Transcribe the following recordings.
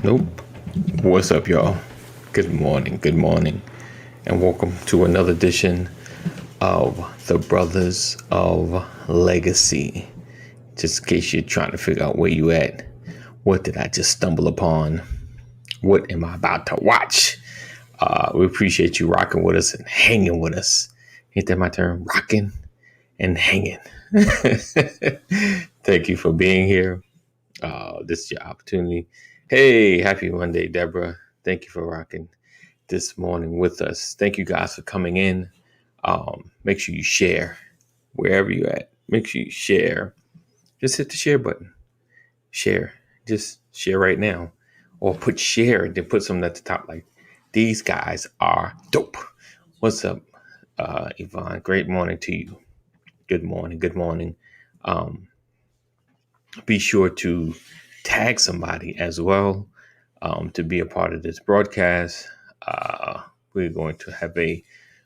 Nope. What's up, y'all? Good morning, and welcome to another edition of the Brothers of Legacy. Just in case you're trying to figure out where you at, what did I just stumble upon? What am I about to watch? We appreciate you rocking with us and hanging with us. Ain't that my term? Rocking and hanging. Thank you for being here. This is your opportunity. Hey, happy Monday, Deborah. Thank you for rocking this morning with us. Thank you guys for coming in. Make sure you share wherever you're at. Make sure you share. Just hit the share button. Share. Just share right now. Or put share and then put something at the top like, these guys are dope. What's up, Yvonne? Great morning to you. Good morning. Be sure to tag somebody as well to be a part of this broadcast. We're going to have a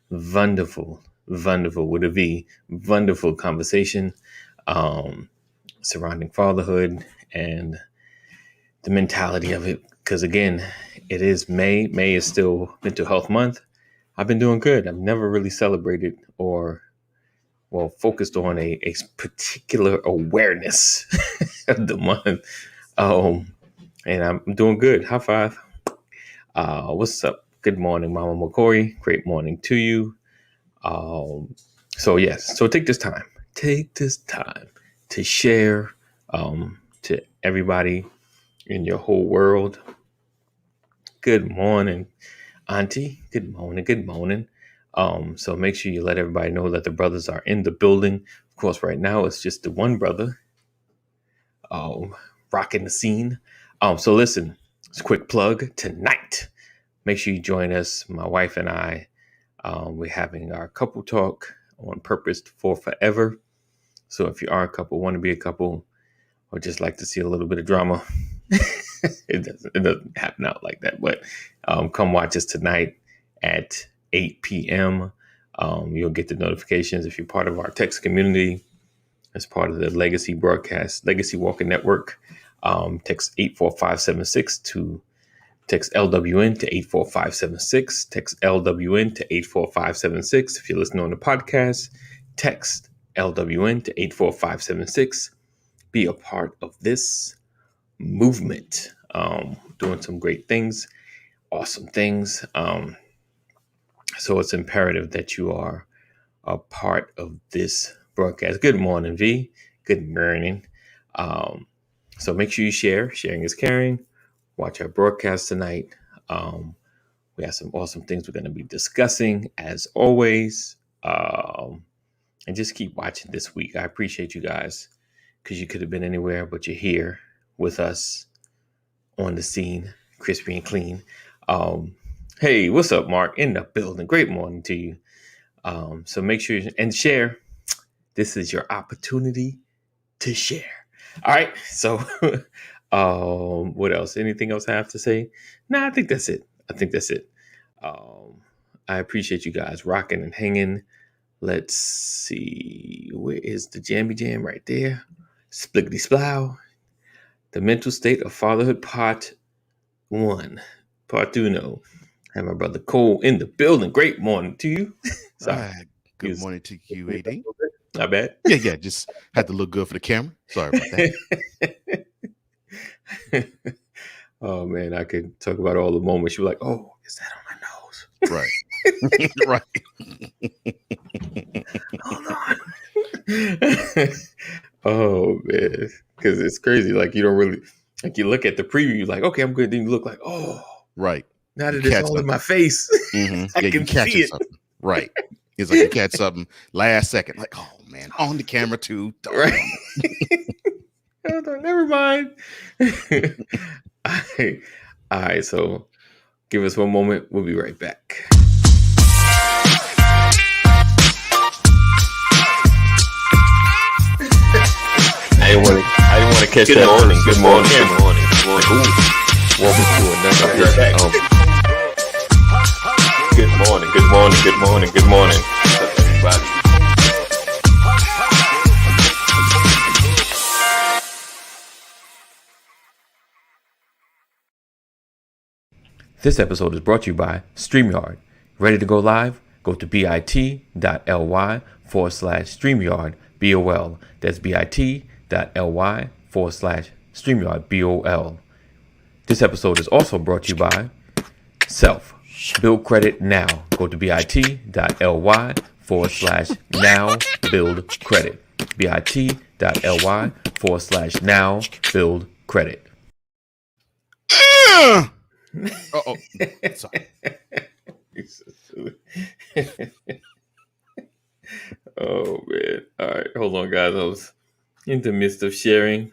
wonderful with a V, wonderful conversation surrounding fatherhood and the mentality of it. Because again, it is May. May is still Mental Health Month. I've been doing good. I've never really celebrated or focused on a particular awareness of the month. And I'm doing good. High five. What's up? Good morning, Mama McCory. Great morning to you. So take this time to share to everybody in your whole world. Good morning, Auntie. Good morning. So make sure you let everybody know that the brothers are in the building. Of course, right now it's just the one brother rocking the scene. So listen, it's a quick plug tonight. Make sure you join us. My wife and I, we're having our couple talk on Purpose for Forever. So if you are a couple, want to be a couple, or just like to see a little bit of drama, it doesn't happen out like that. But come watch us tonight at 8 p.m. You'll get the notifications if you're part of our text community as part of the Legacy Broadcast, Legacy Walker Network. Text 84576 to text LWN to 84576. Text LWN to 84576. If you're listening on the podcast, text LWN to 84576. Be a part of this movement. Doing some great things, awesome things. So it's imperative that you are a part of this broadcast. Good morning, V. Good morning. So make sure you share. Sharing is caring. Watch our broadcast tonight. We have some awesome things we're going to be discussing as always. And just keep watching this week. I appreciate you guys because you could have been anywhere, but you're here with us on the scene, crispy and clean. Hey, what's up, Mark? In the building. Great morning to you. So make sure and share. This is your opportunity to share. All right. So what else? Anything else I have to say? No, I think that's it. I appreciate you guys rocking and hanging. Let's see. Where is the jammy jam right there? Splickety splow. The mental state of fatherhood part 1. Part 2. No. I have my brother Cole in the building. Great morning to you. Sorry. Good morning to you, AD. Not bad. Yeah. Just had to look good for the camera. Sorry about that. Oh, man. I could talk about all the moments. You were like, oh, is that on my nose? Right. Right. Hold on. Oh, man. Because it's crazy. Like, you don't really, like, you look at the preview, you're like, okay, I'm good. Then you look like, oh. Right. Now that it's all in my face, I can see it. Something. Right. It's like you catch something last second. Like, oh, man, on the camera, too. Right. Never mind. All right. So give us one moment. We'll be right back. I didn't want to catch that. Good morning. Welcome to another edition. Good morning. Everybody. This episode is brought to you by StreamYard. Ready to go live? Go to bit.ly/StreamYard BOL. That's bit.ly/StreamYard BOL. This episode is also brought to you by Self. Build credit now. Go to bit.ly/now build credit. bit.ly/now build credit. Oh, sorry. Oh man. All right, hold on guys. I was in the midst of sharing.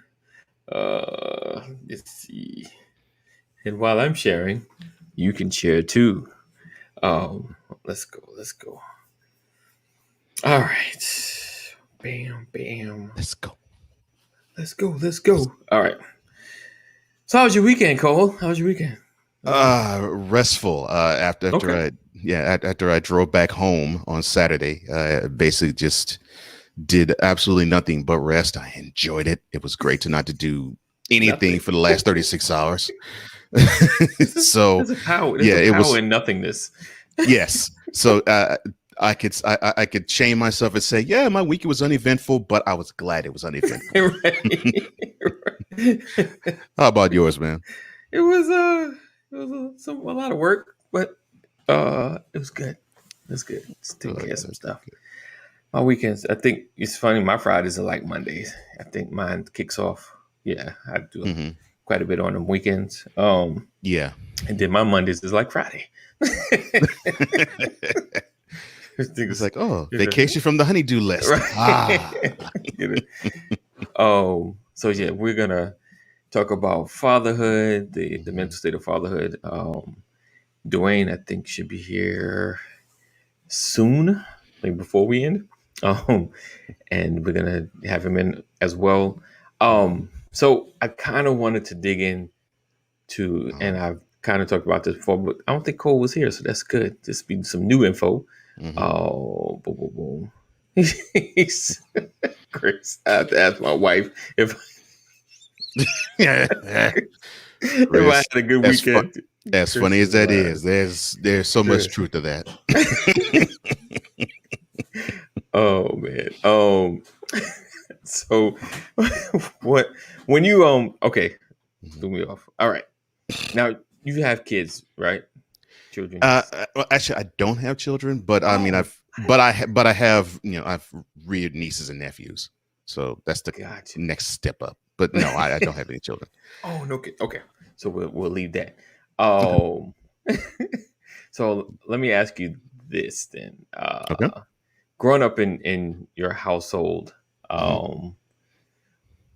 Let's see. And while I'm sharing, you can share too. Let's go. All right. Bam, bam. Let's go. Let's go. All right. So how was your weekend, Cole? How was your weekend? Restful. Okay. After I drove back home on Saturday, basically just did absolutely nothing but rest. I enjoyed it. It was great to not to do anything Nothing. for the last 36 hours. So There's a power. There's yeah, a it power was. in nothingness. Yes. So I could shame myself and say, yeah, my week was uneventful, but I was glad it was uneventful. Right. How about yours, man? It was a lot of work, but it was good. It was good. Just taking care of some stuff. My weekends, I think it's funny. My Fridays are like Mondays. I think mine kicks off. Yeah, I do quite a bit on them weekends. Yeah. And then my Mondays is like Friday. It's like, oh, vacation from the honeydew list. Right. Ah. So yeah, we're gonna talk about fatherhood, the mental state of fatherhood. Dwayne, I think, should be here soon, maybe before we end. And we're gonna have him in as well. So I kind of wanted to dig in to, and I've kind of talked about this before, but I don't think Cole was here, so that's good. This be some new info. Oh, boom, boom, boom. He's Chris. I have to ask my wife if Yeah. if I had a good weekend. As Chris funny as that lying. is, there's so much truth to that. Oh man. So what when you okay, threw me off. All right. Now you have kids, right? Children. Well, actually, I don't have children, but I mean, Oh, I have, I've reared nieces and nephews, so that's the gotcha. next step up. But no, I don't have any children. Oh no. Okay. So we'll leave that. Okay. So let me ask you this then. Okay. Growing up in your household, Mhm.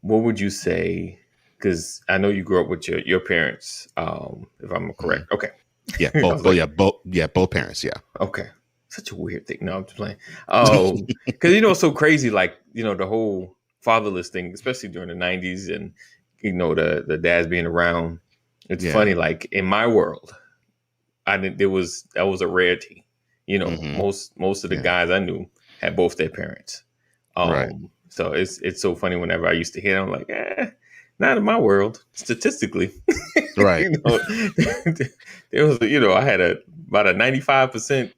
what would you say? Because I know you grew up with your parents, if I'm Mhm. correct. Okay. Yeah, I both. was Oh, like, yeah, both parents. Yeah. okay. Such a weird thing. No, I'm just playing. Because it's so crazy, like, the whole fatherless thing, especially during the 90s and the dads being around. It's Yeah. funny, like in my world, I didn't that was a rarity. Hmm. Most of the Yeah. guys I knew had both their parents. Right. So it's so funny whenever I used to hear, I'm like, not in my world. Statistically, Right. you know, there was, I had about a 95%,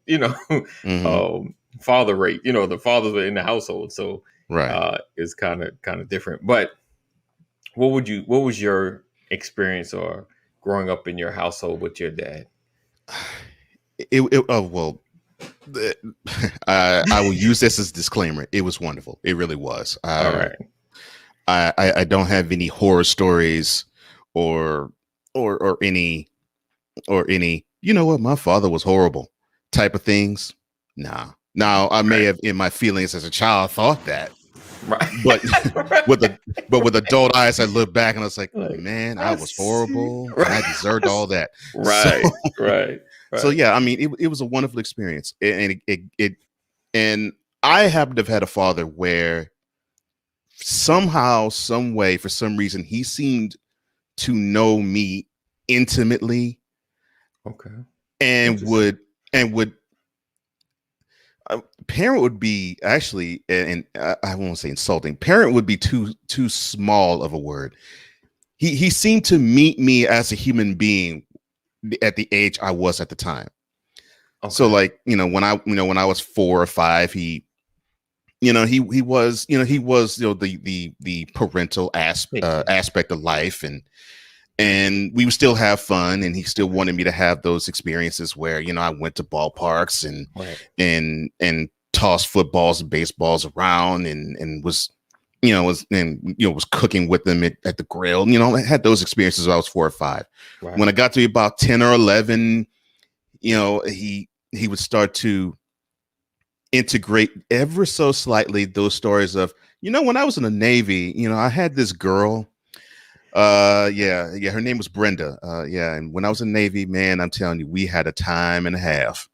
Hmm. father rate. The fathers were in the household, so Right. it's kind of different. But what was your experience or growing up in your household with your dad? Oh well. the- I will use this as a disclaimer. It was wonderful. It really was. All right. I don't have any horror stories or or any you know what, my father was horrible type of things. Nah. Now I may Right. have in my feelings as a child thought that, but with Right. a with adult eyes I look back and I was like, Like, man, I I was see. horrible and Right. I deserved all that. So Right. Right. so Right. yeah, I mean it was a wonderful experience. And and I happen to have had a father where somehow, some way, for some reason, he seemed to know me intimately Okay. and Interesting. would parent would be actually, and I won't say insulting. Parent would be too small of a word. He seemed to meet me as a human being at the age I was at the time. So Okay. like, when I was 4 or 5, he was, the parental Thank you. aspect of life, and we would still have fun, and he still wanted me to have those experiences where, I went to ballparks and Right. and tossed footballs and baseballs around, and was cooking with them at the grill. I had those experiences when I was 4 or 5. When I Right. got to be about 10 or 11, he would start to integrate ever so slightly those stories of, when I was in the Navy, I had this girl. Yeah, her name was Brenda. Yeah, and when I was in the Navy, man, I'm telling you, we had a time and a half.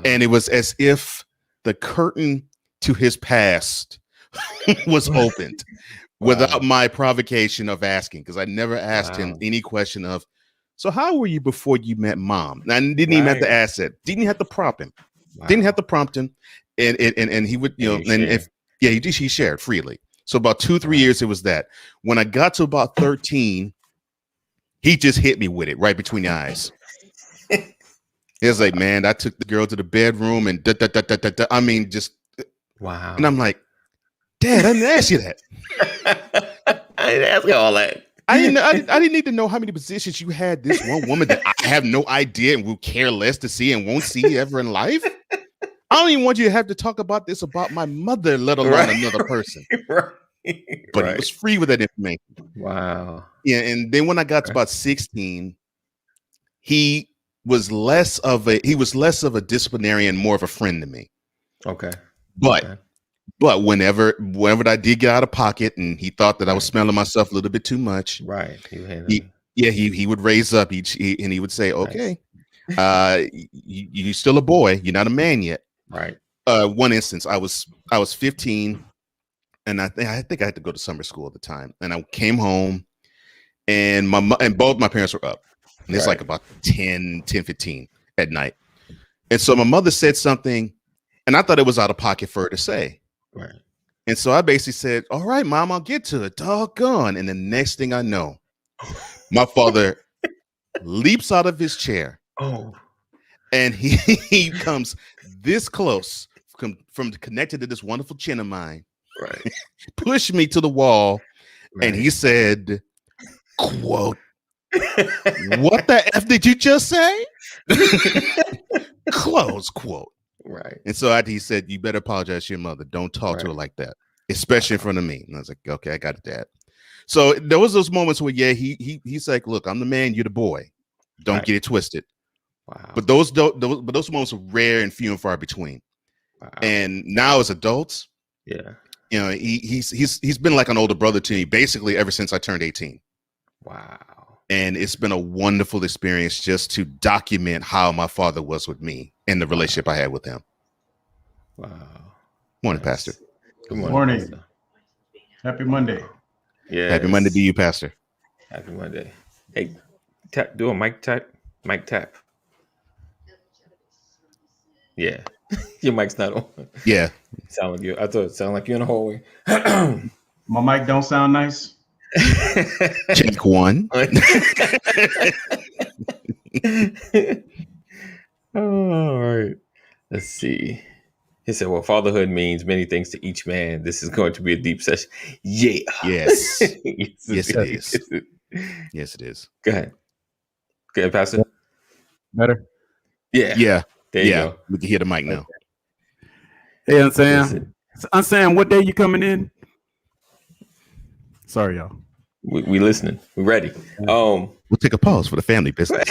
And it Wow. was as if the curtain to his past was opened without Wow. my provocation of asking, because I never asked him Wow. any question of, so how were you before you met mom? And I didn't even have to Right. ask it. Didn't have to prompt him. Didn't have Wow. to prompt him. And he would, And you and if share. yeah, he shared freely. So about 2, 3 Right. years, it was that. When I got to about 13, he just hit me with it right between the eyes. He was like, Wow. man, I took the girl to the bedroom and da, da, da, da, da, da. I mean, just, and I'm Wow. like, Dad, I didn't ask you that. I didn't ask you all that. I didn't need to know how many positions you had this one woman that I have no idea and will care less to see and won't see ever in life. I don't even want you to have to talk about this about my mother, let alone Right. another person. Right. But he was Right. free with that information. Wow. Yeah, and then when I got to Okay. about 16, he he was less of a disciplinarian, more of a friend to me. Okay. But Okay. but whenever I did get out of pocket and he thought that I was Right. smelling myself a little bit too much, Right. You he handle yeah, he would raise up and he would say, nice. okay, you're still a boy, you're not a man yet. Right. One instance, I was 15, and I think I had to go to summer school at the time, and I came home, and and both my parents were up, and it's like Right. about 10, 15 at night, and so my mother said something, and I thought it was out of pocket for her to say, Right. and so I basically said, all right, mom, I'll get to it, doggone. And the next thing I know, my father leaps out of his chair, Oh. and he comes this close from connected to this wonderful chin of mine, Right. pushed me to the wall, and Right. he said, quote, what the F did you just say? Close quote. Right. And so he said, you better apologize to your mother. Don't talk to her Right. like that, especially in Wow. front of me. And I was like, okay, I got it, Dad. So there was those moments where, yeah, he's like, look, I'm the man, you're the boy. Don't Right. get it twisted. Wow. But those moments are rare and few and far between. Wow. And now as adults, Yeah. he's been like an older brother to me basically ever since I turned 18. Wow. And it's been a wonderful experience just to document how my father was with me and the Wow. relationship I had with him. Wow. Morning, Pastor. Nice. Good morning, Morning. Pastor. Happy Monday. Wow. Happy Monday to Yes. you, Pastor. Happy Monday. Hey, do a mic tap. Mic tap. Yeah. Your mic's not on. Yeah. Sound like you. I thought it sounded like you're in the hallway. My mic don't sound nice. Check one. All right. Let's see. He said, well, fatherhood means many things to each man. This is going to be a deep session. Yeah. Yes. Yes, Yes, it indeed. is. Yes, it is. Go ahead. Go ahead, Pastor. Better. Yeah. Yeah. There you Yeah. go. We can hear the mic now. Hey, I'm Sam. Listen, I'm Sam. What day you coming in? Sorry, y'all. we listening. We ready. We'll take a pause for the family business.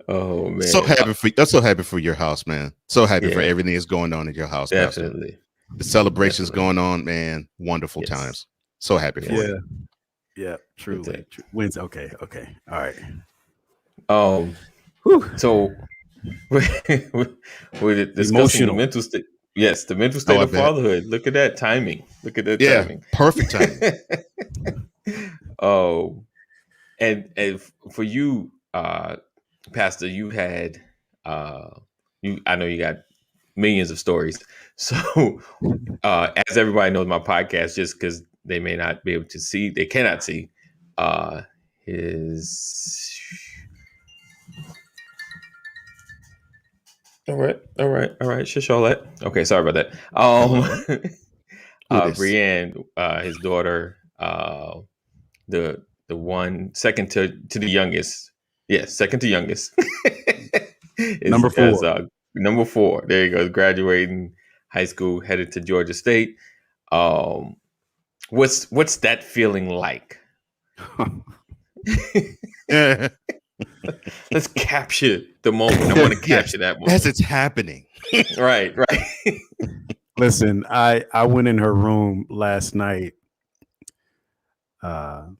Oh man. I'm so happy for your house, man. So happy for Yeah. everything that's going on in your house, Pastor. Definitely. The celebrations Definitely. going on, man. Wonderful Yes. times. So happy for Yes. you. Yeah, truly. Wednesday. Okay. All right. Whew. So we're discussing Emotional. the mental state. Yes, the mental Oh, state I of bet. fatherhood. Look at that timing. Look at that Yeah. timing. Perfect timing. Oh, and for you, Pastor, you had I know you got millions of stories. So as everybody knows my podcast, just because they may not be able to see, they cannot see his. All right. Charlotte. Okay, sorry about that. Who this? Brienne, his daughter, the one second to the youngest. Yes, second to youngest. Number is 4. number 4. There you go, graduating high school, headed to Georgia State. What's that feeling like? Let's capture the moment. I want to capture that moment as it's happening. Right. Listen, I went in her room last night, and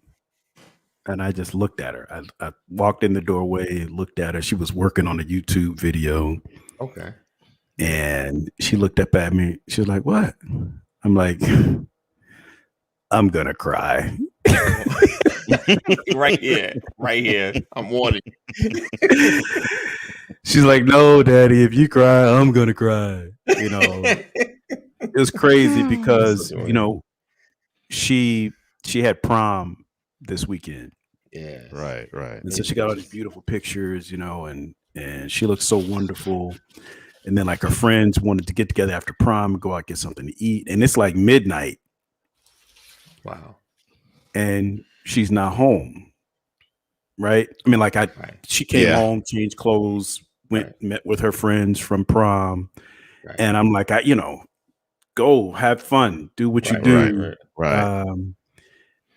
I just looked at her. I walked in the doorway, looked at her. She was working on a YouTube video. Okay. And she looked up at me. She was like, "What?" I'm like, "I'm gonna cry." Right here. I'm warning. She's like, "No, Daddy, if you cry, I'm gonna cry." It was crazy because she had prom this weekend. Yeah. Right. And so she got all these beautiful pictures, and she looked so wonderful. And then like her friends wanted to get together after prom and go out, get something to eat. And it's like midnight. Wow. And she's not home. Right. I mean, like she came home, changed clothes, met with her friends from prom. Right. And I'm like, go have fun, do what you do. Right.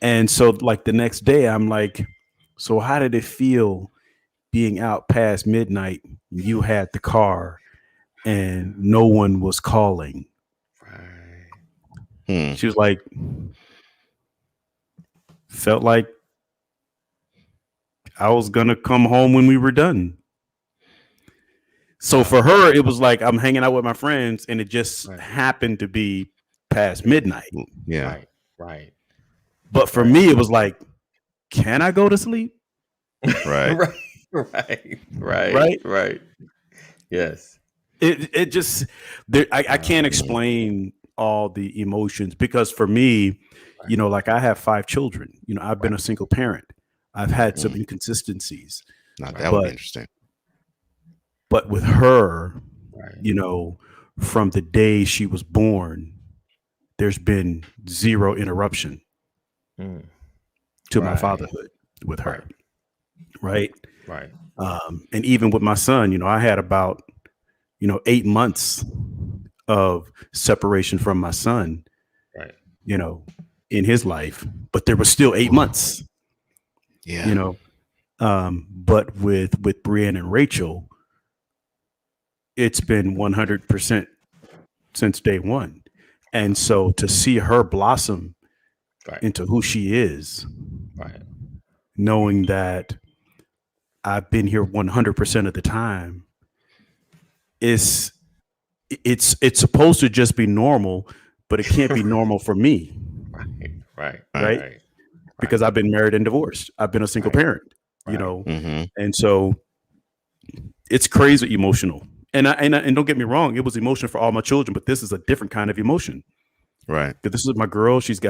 And so like the next day I'm like, so how did it feel being out past midnight? You had the car and no one was calling. Right. She was like, felt like I was going to come home when we were done. So for her, it was like I'm hanging out with my friends and it just happened to be past midnight. Yeah. Right. But for me, it was like, can I go to sleep? Right. Right. Yes. It just, I can't explain all the emotions because for me, like I have 5 children, I've been a single parent. I've had some inconsistencies. Now that would be interesting. But with her, from the day she was born, there's been zero interruption to my fatherhood with her. Right. And even with my son, I had about 8 months of separation from my son, in his life, but there was still 8 months, but with Brienne and Rachel, it's been 100% since day one. And so to see her blossom into who she is, knowing that I've been here 100% of the time, it's supposed to just be normal, but it can't be normal for me. Right. Because I've been married and divorced. I've been a single parent, and so it's crazy emotional. And don't get me wrong, it was emotional for all my children, but this is a different kind of emotion. Right. Because this is my girl. She's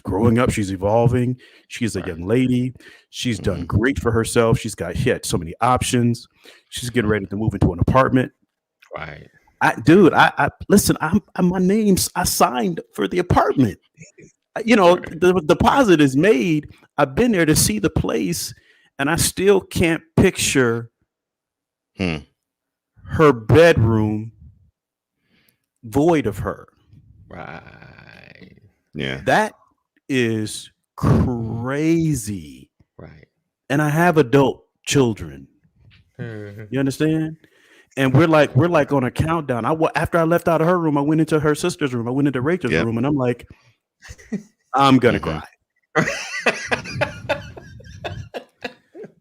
growing up. She's evolving. She's a young lady. She's done great for herself. She had so many options. She's getting ready to move into an apartment. Right. Listen, I signed for the apartment. The deposit is made. I've been there to see the place and I still can't picture her bedroom void of her. Right. Yeah. That is crazy. Right. And I have adult children. You understand? And we're like on a countdown. After I left out of her room, I went into her sister's room. I went into Rachel's room, and I'm like, I'm gonna cry.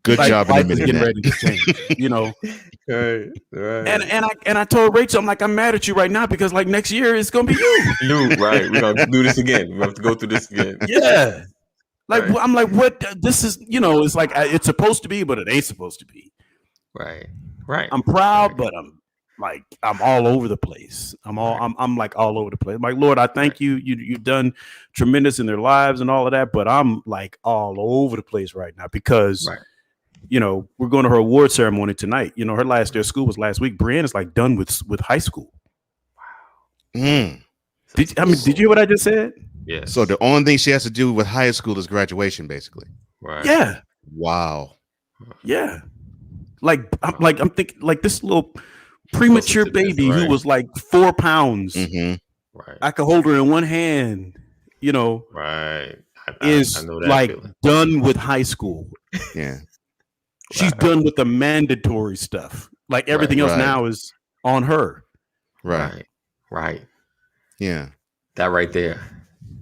Good job in admitting getting that. ready to change, Right. And I told Rachel, I'm like, I'm mad at you right now because like next year it's gonna be you. Right. We're gonna do this again. We have to go through this again. Yeah. Like I'm like, what? This is, it's like it's supposed to be, but it ain't supposed to be. Right. I'm proud, but I'm like I'm all over the place. I'm like all over the place. I'm like, Lord, I thank you. You've done tremendous in their lives and all of that, but I'm like all over the place right now because we're going to her award ceremony tonight. Her last day of school was last week. Brienne is like done with high school. Mm. Did you hear what I just said? Yes. So the only thing she has to do with high school is graduation, basically. Right. Yeah. Wow. Yeah. I'm thinking like this little premature baby who was like 4 pounds. Mm-hmm. Right. I could hold her in one hand, Right. is I know that like feeling. done with high school. Yeah. She's done with the mandatory stuff. Like everything else now is on her. Right. Right. Yeah. That right there.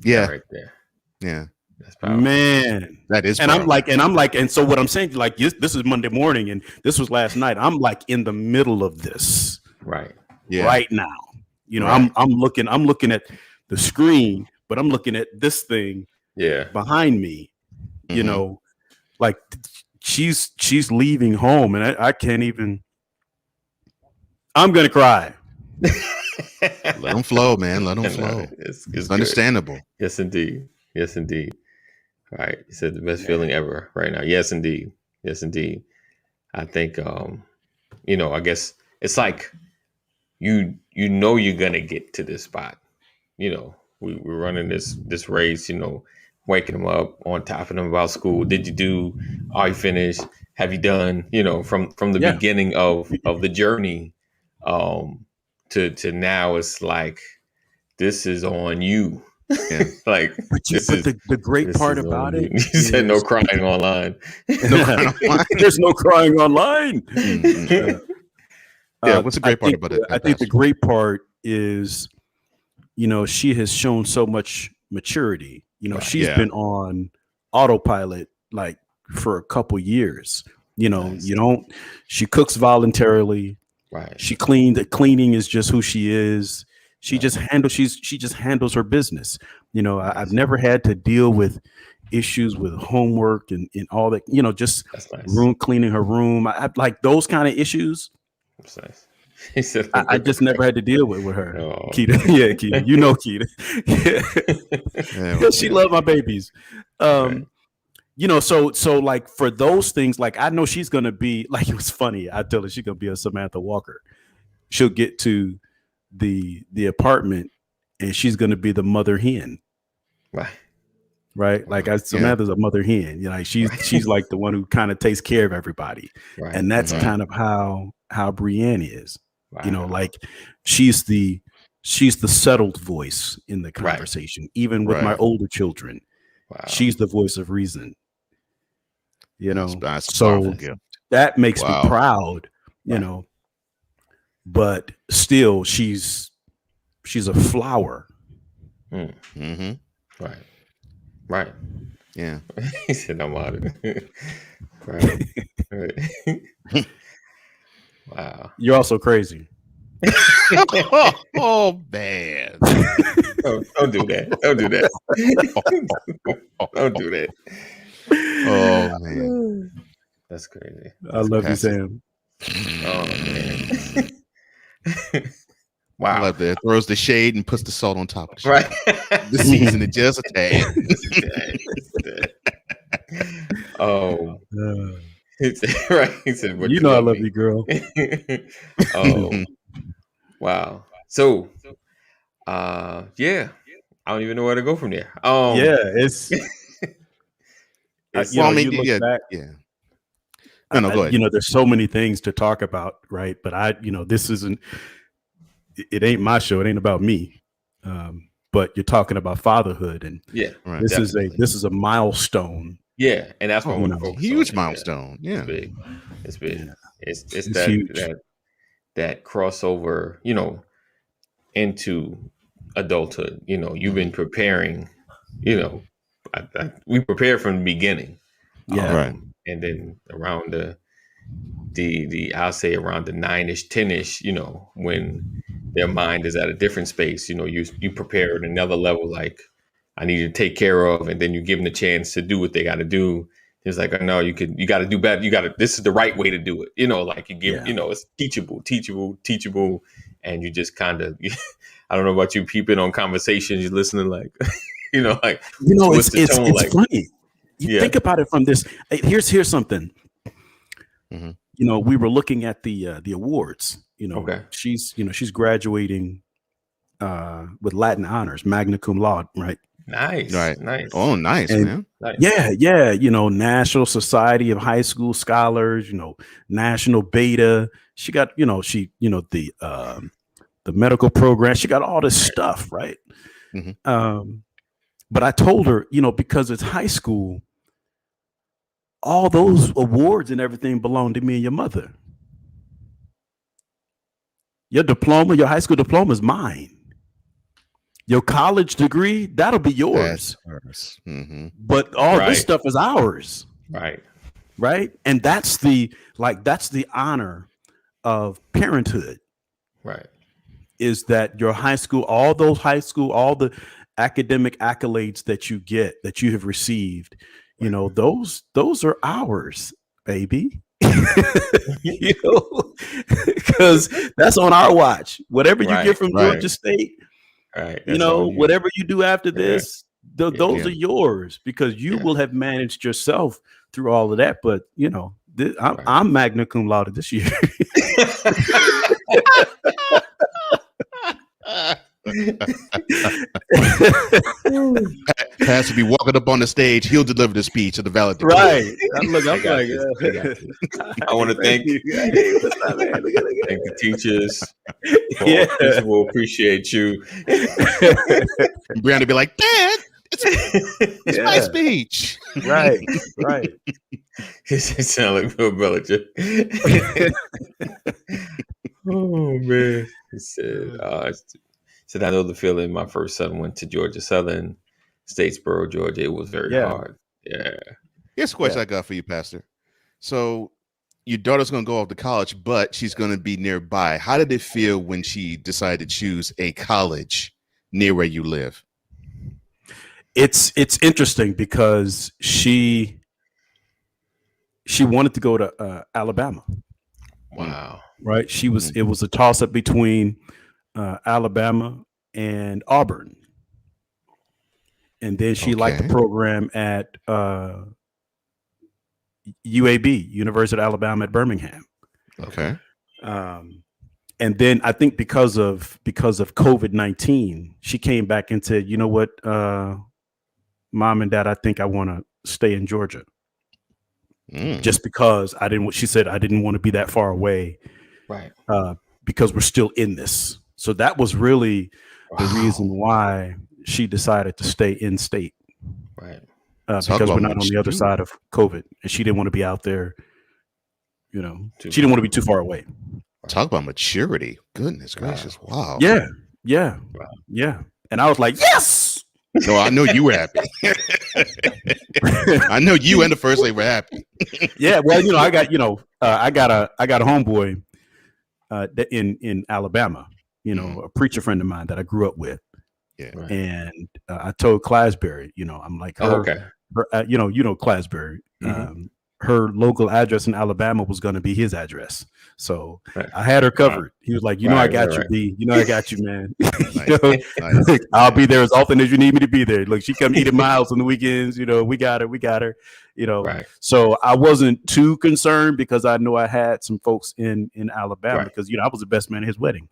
Yeah. That right there. Yeah. That's powerful. Man. That is and powerful. and so what I'm saying, like this is Monday morning and this was last night. I'm like in the middle of this Right. Yeah. right now. I'm looking at the screen, but I'm looking at this thing behind me. Mm-hmm. Like she's leaving home and I can't even. I'm gonna cry. Let them flow, man. Let them flow. It's understandable. Good. Yes, indeed. Yes, indeed. All right. You said the best feeling ever right now. Yes, indeed. Yes, indeed. I think, I guess it's like you're gonna get to this spot. We're running this race. Waking them up, on top of them about school. Did you do? Are you finished? Have you done? From the beginning of the journey, to now, it's like this is on you. Yeah. But the great part about it, you said no crying online. There's no crying online. Yeah, what's the great part about it? I think the great part is, she has shown so much maturity. She's been on autopilot like for a couple years. She cooks voluntarily. Right. She cleaning is just who she is. She just handles her business. I've never had to deal with issues with homework and all that, just room cleaning her room. I like those kind of issues. That's nice. He said, I just never had to deal with her. Oh. Keita. Yeah, Keita. Keita. She loved my babies. So like for those things, like I know she's gonna be like, it was funny. I tell her she's gonna be a Samantha Walker. She'll get to the apartment and she's gonna be the mother hen. Right. Like Samantha's a mother hen. Like she's like the one who kind of takes care of everybody. Right. And that's kind of how Brienne is. Wow. Like she's the settled voice in the conversation, even with my older children. Wow. She's the voice of reason. That's so that makes me proud, but still she's a flower. Mm-hmm. Right. Yeah. He said I'm out of it. Right. Wow. You're also crazy. Oh man. Don't do that. Don't do that. Don't do that. Oh man. That's crazy. I love you, Sam. Oh man. Wow. I love that. Throws the shade and puts the salt on top of the shade. Right. The season it just a tad. Right. He said, I love you, girl. Oh. Wow. So yeah. I don't even know where to go from there. It's well, I mean, you look back, No, go ahead. There's so many things to talk about, right? But this isn't. It ain't my show. It ain't about me. But you're talking about fatherhood, and this is a milestone. Yeah, and that's what I want to focus on. Huge milestone. Yeah, it's big. Yeah. It's huge. that crossover, into adulthood. You've been preparing. We prepared from the beginning. Yeah, and then around the I'll say around the 9-ish, 10-ish, when their mind is at a different space, you prepare at another level, like I need to take care of, and then you give them the chance to do what they got to do. He was like, oh, no, you got to do better. This is the right way to do it. Like you give, Yeah. it's teachable. And you just kind of, I don't know about you, peeping on conversations, you're listening like, like twist the tone. It's funny. You think about it from this. Here's something. Mm-hmm. We were looking at the awards. Okay. She's graduating with Latin honors, magna cum laude, right? Nice. Oh, nice, and, man. Nice. Yeah. National Society of High School Scholars. National Beta. She got the medical program. She got all this stuff, right? Mm-hmm. But I told her, because it's high school, all those awards and everything belong to me and your mother. Your diploma, your high school diploma is mine. Your college degree, that'll be yours. Mm-hmm. But all this stuff is ours. Right. And that's the honor of parenthood. Right. Is that your high school, all the academic accolades that you get, that you have received, those are ours, baby. Because that's on our watch. Whatever you get from Georgia State, whatever you do after this, those are yours, because you will have managed yourself through all of that. But I'm magna cum laude this year. Pastor be walking up on the stage, he'll deliver the speech of the valedictorian. Right. I want to thank the teachers. Teachers will appreciate you. Brianna be like, Dad, it's my speech. Right. It sounds like Bill Belichick. Oh man. He said, I know the feeling. My first son went to Georgia Southern, Statesboro, Georgia. It was very hard. Yeah. Here's a question I got for you, Pastor. So your daughter's going to go off to college, but she's going to be nearby. How did it feel when she decided to choose a college near where you live? It's interesting because she wanted to go to Alabama. Wow. Right. It was a toss up between Alabama and Auburn. And then she liked the program at UAB, University of Alabama at Birmingham. Okay. And then I think because of COVID-19, she came back and said, you know what, Mom and Dad, I think I want to stay in Georgia. Just because she said I didn't want to be that far away. Right. Because we're still in this. So that was really the reason why she decided to stay in state. Right. Because we're not on the other side of COVID, and she didn't want to be out there. She didn't want to be too far away. Talk about maturity. Goodness gracious. Wow. Yeah. Wow. Yeah. And I was like, yes. No, I know you were happy. I know you and the first lady were happy. Yeah. Well, I got a homeboy in Alabama, a preacher friend of mine that I grew up with. Yeah. Right. And I told Clasberry, I'm like, her, Clasberry, her local address in Alabama was going to be his address. So I had her covered. He was like, I got you, B. I got you, man. Nice. I'll be there as often as you need me to be there. Look, she come eat at my house on the weekends. We got her. So I wasn't too concerned because I know I had some folks in Alabama because, I was the best man at his wedding.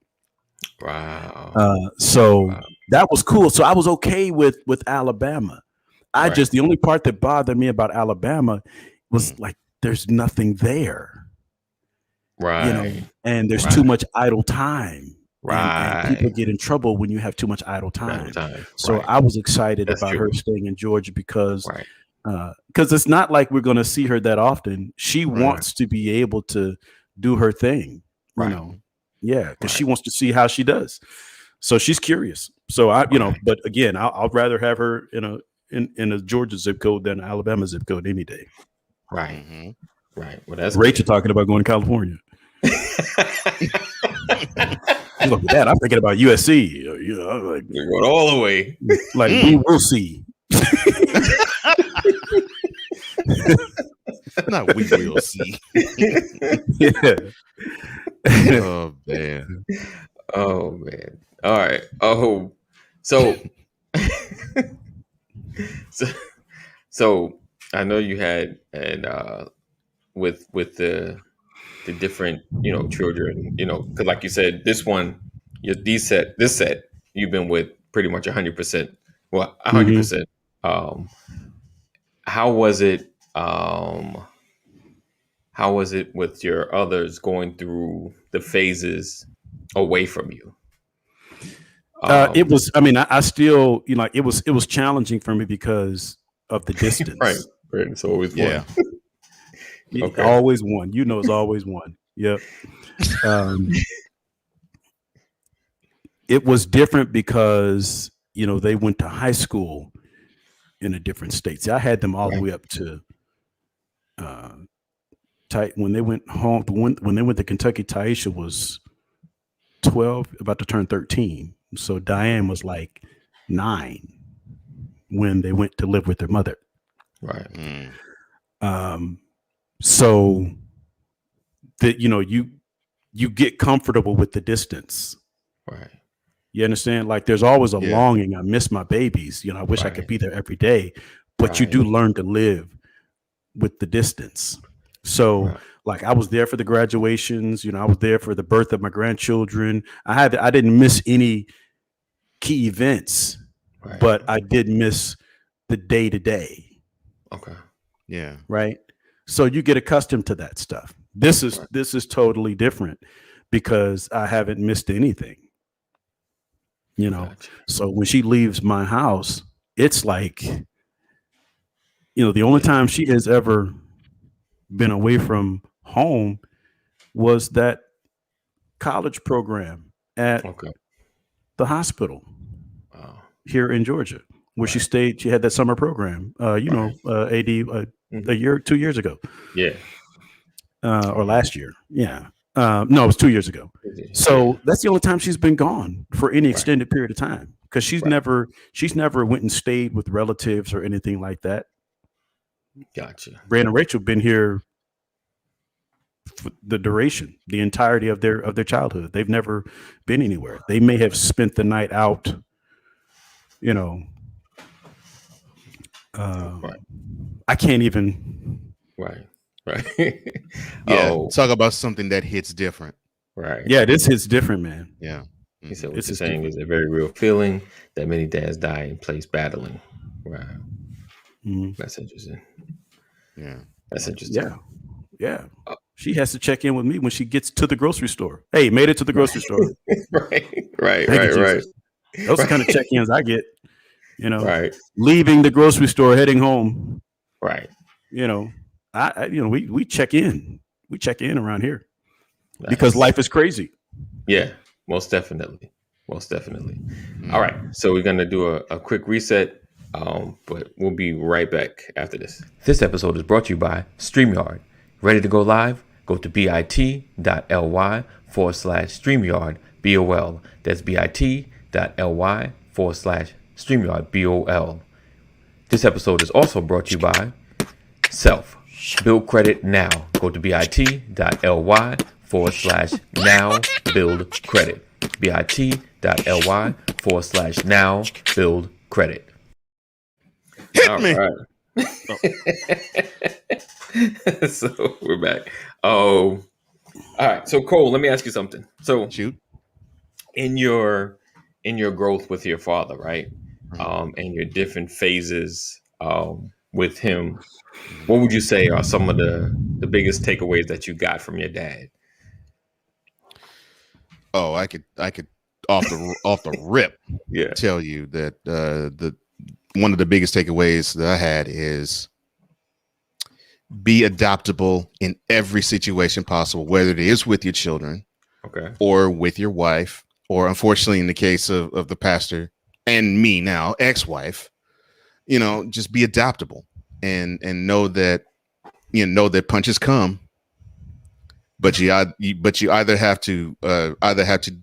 Wow. That was cool. So I was okay with Alabama. The only part that bothered me about Alabama was like, there's nothing there. Right. And there's too much idle time. Right. And people get in trouble when you have too much idle time. So I was excited about her staying in Georgia because it's not like we're going to see her that often. She wants to be able to do her thing, because she wants to see how she does. So she's curious. So but again, I'd rather have her in a Georgia zip code than an Alabama zip code any day. Right. Mm-hmm. Right. Well, that's Rachel talking about going to California. Look at that. I'm thinking about USC. Like, you're going all the way. Like we will see. Not we will see. Yeah. Oh man. Oh man. All right. Oh, so so, so I know you had and with the different children, because like you said, this one, this set you've been with pretty much 100%. Well, Mhm. 100%. Um, how was it? How was it with your others going through the phases away from you? It Um, was. I mean, I still, like, it was challenging for me because of the right, distance. right. It's always one. Yeah. Okay, Always one. It's always one. Yep. Um, it was different because they went to high school in a different state. See, I had them all the right, way up to uh, when they went home. When they went to Kentucky, Taisha was 12, about to turn 13. So Diane was like 9 when they went to live with their mother. right, Mm. Um, so that you get comfortable with the distance. right, You understand? Like, there's always a Yeah. longing. I miss my babies. I wish I could right, be there every day. But you right, do learn to live with the distance. So, right, like, I was there for the graduations. I was there for the birth of my grandchildren. I didn't miss any key events, right. but I did miss the day to day. Okay, Yeah. Right. So you get accustomed to that stuff. This is right. this is totally different because I haven't missed anything. Gotcha. So when she leaves my house, it's like, the only Yeah. time she has ever been away from home was that college program at Okay. the hospital Wow. here in Georgia, where she Right. stayed. She had that summer program, Right. AD, Mhm. a year, 2 years ago, Yeah. or Okay. last year. Yeah. No, it was 2 years ago. Yeah. So that's the only time she's been gone for any Right. extended period of time, because Right. she's never went and stayed with relatives or anything like that. Gotcha. Brand and Rachel been here for the duration, the entirety of their childhood. They've never been anywhere. They may have spent the night out, you know. Right. I can't even. Right. Right. Yeah. Oh, Talk about something that hits different. right. Yeah, this hits different, man. Yeah. He Hmm. said, what This you're is saying different. is a very real feeling that many dads die in place battling. Right. Mhm. That's interesting. Yeah. That's interesting. Yeah, yeah. Uh, She has to check in with me when she gets to the grocery store. Hey, made it to the grocery store. right. Right. Thank you, Right. Right. Jesus. Those are the kind of Right. check-ins I get. Right. Leaving the grocery store, heading home. Right. You know, we check in. We check in around here because Nice. life is crazy. Yeah. Most definitely. Most definitely. All right. Hmm. So we're going to do a quick reset, but we'll be right back after this. This episode is brought to you by StreamYard. Ready to go live? Go to bit.ly/StreamYard BOL. That's bit.ly/StreamYard BOL. This episode is also brought to you by Self. Build credit now. Go to bit.ly/now build credit. bit.ly/now build credit. Hit All me. right. Oh. So we're back. Oh, all right. So Cole, let me ask you something. So Shoot. in your growth with your father, right? Mhm. And your different phases with him, what would you say are some of the biggest takeaways that you got from your dad? Oh, I could off the rip Yeah. tell you that the one of the biggest takeaways that I had is be adaptable in every situation possible, whether it is with your children Okay. or with your wife, or unfortunately in the case of the pastor and me now, ex-wife, just be adaptable and know that punches come, but you either have to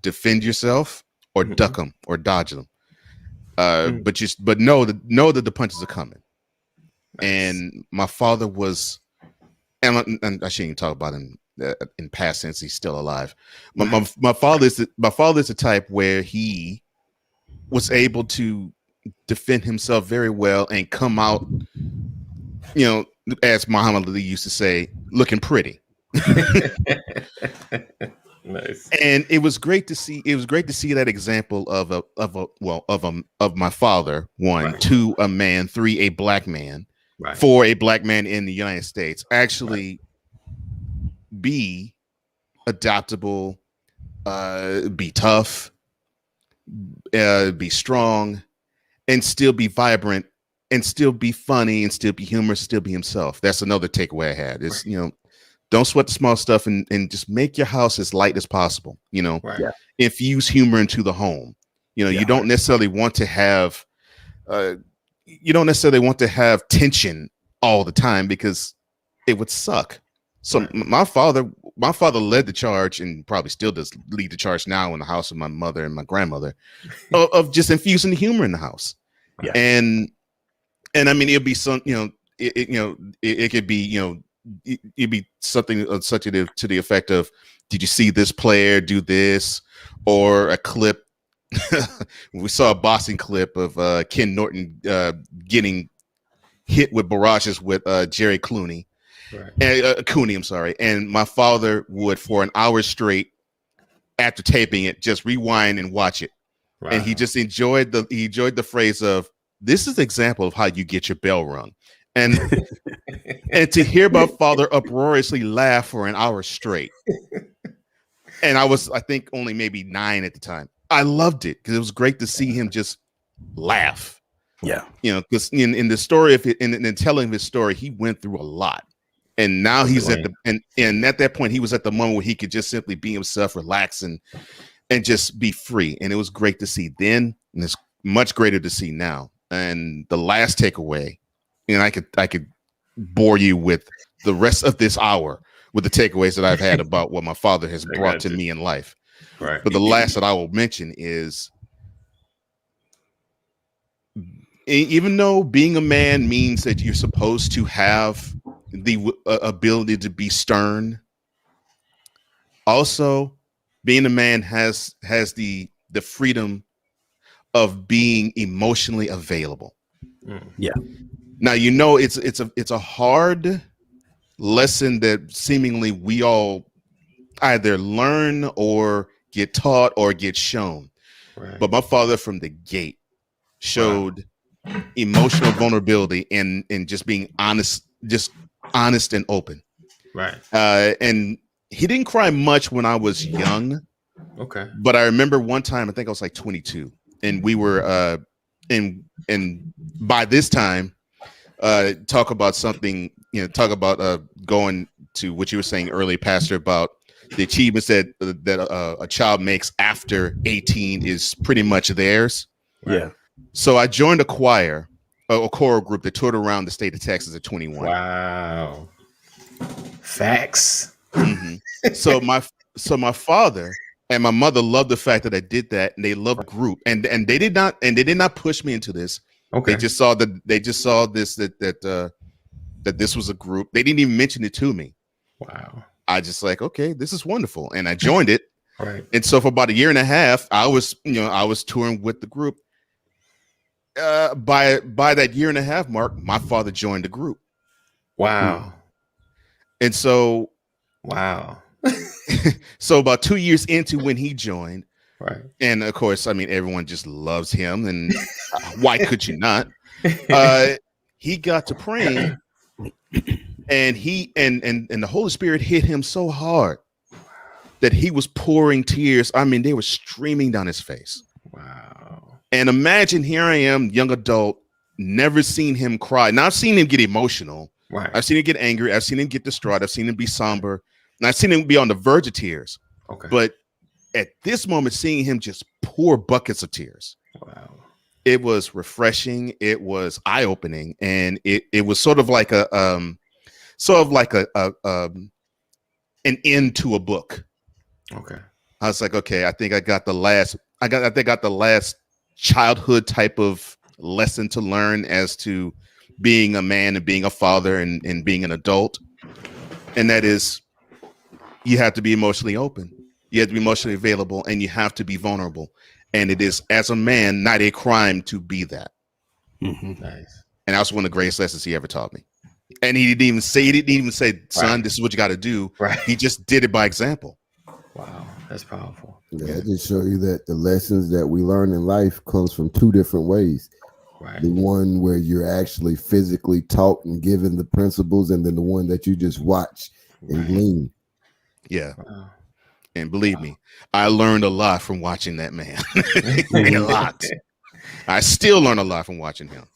defend yourself or Mm-hmm. duck them or dodge them. Mm-hmm. But know that the punches are coming. Nice. And my father was, and I shouldn't even talk about him in past tense. He's still alive. My father is my father is the type where he was able to defend himself very well and come out, as Muhammad Ali used to say, looking pretty. Nice. And it was great to see. It was great to see that example of my father. One, Right. two, a man. Three, a black man. Right. Four, a black man in the United States. Right. Actually, be adaptable, be tough, be strong, and still be vibrant, and still be funny, and still be humorous, still be himself. That's another takeaway I had. Is don't sweat the small stuff, and just make your house as light as possible. Right. Yeah. Infuse humor into the home. You Yeah. don't necessarily want to have tension all the time, because it would suck. So Right. my father led the charge, and probably still does lead the charge now in the house of my mother and my grandmother, of just infusing the humor in the house. Yeah. And I mean, it'd be some, it could be, it'd be something such to the effect of, did you see this player do this? Or a clip. We saw a boxing clip of Ken Norton getting hit with barrages with Jerry Clooney. Right. And Cooney, I'm sorry. And my father would, for an hour straight, after taping it, just rewind and watch it. Wow. And he just enjoyed the phrase of, this is the example of how you get your bell rung. And and to hear my father uproariously laugh for an hour straight. And I think only maybe 9 at the time. I loved it because it was great to see him just laugh. Yeah. Because in the story of it, in telling his story, he went through a lot. And now he's at and at that point, he was at the moment where he could just simply be himself, relax, and just be free. And it was great to see then, and it's much greater to see now. And the last takeaway, and I could bore you with the rest of this hour with the takeaways that I've had about what my father has brought to me in life. Right. But the last that I will mention is, even though being a man means that you're supposed to have the ability to be stern, also being a man has the freedom of being emotionally available. Yeah. Now, it's a hard lesson that seemingly we all either learn or get taught or get shown. Right. But my father from the gate showed emotional vulnerability and just being honest and open. Right. And he didn't cry much when I was young. Okay. But I remember one time, I think I was like 22, and we were and by this time, talk about going to what you were saying earlier, Pastor, about the achievements that a child makes after 18 is pretty much theirs. Right. Yeah. So I joined a choir, a choral group that toured around the state of Texas at 21. Wow. Facts. Mm-hmm. So my father and my mother loved the fact that I did that, and they loved group, and they did not push me into this. Okay. They just saw this that this was a group. They didn't even mention it to me. Wow. I just like, okay, this is wonderful, and I joined it. Right. And so for about a year and a half, I was touring with the group. By that year and a half mark, my father joined the group. Wow. And so, wow. so about 2 years into when he joined, Right. and of course, I mean, everyone just loves him, and why could you not? He got to praying, and he and the Holy Spirit hit him so hard that he was pouring tears. I mean, they were streaming down his face. Wow. And imagine, here I am, young adult, never seen him cry. Now I've seen him get emotional. Right. I've seen him get angry. I've seen him get distraught. I've seen him be somber. And I've seen him be on the verge of tears. Okay. But at this moment, seeing him just pour buckets of tears, wow. it was refreshing. It was eye-opening, and it was sort of like an end to a book. Okay. I was like, okay, I think I got the last childhood type of lesson to learn as to being a man and being a father and being an adult. And that is, you have to be emotionally open. You have to be emotionally available, and you have to be vulnerable. And it is, as a man, not a crime to be that. Mhm. Nice. And that was one of the greatest lessons he ever taught me. And he didn't even say, son, Right. this is what you got to do. Right. He just did it by example. Wow, that's powerful. Yeah, Yeah. I just show you that the lessons that we learn in life comes from two different ways. Right. The one where you're actually physically taught and given the principles, and then the one that you just watch and Right. glean. Yeah. Wow. And believe me, I learned a lot from watching that man. A lot. I still learn a lot from watching him.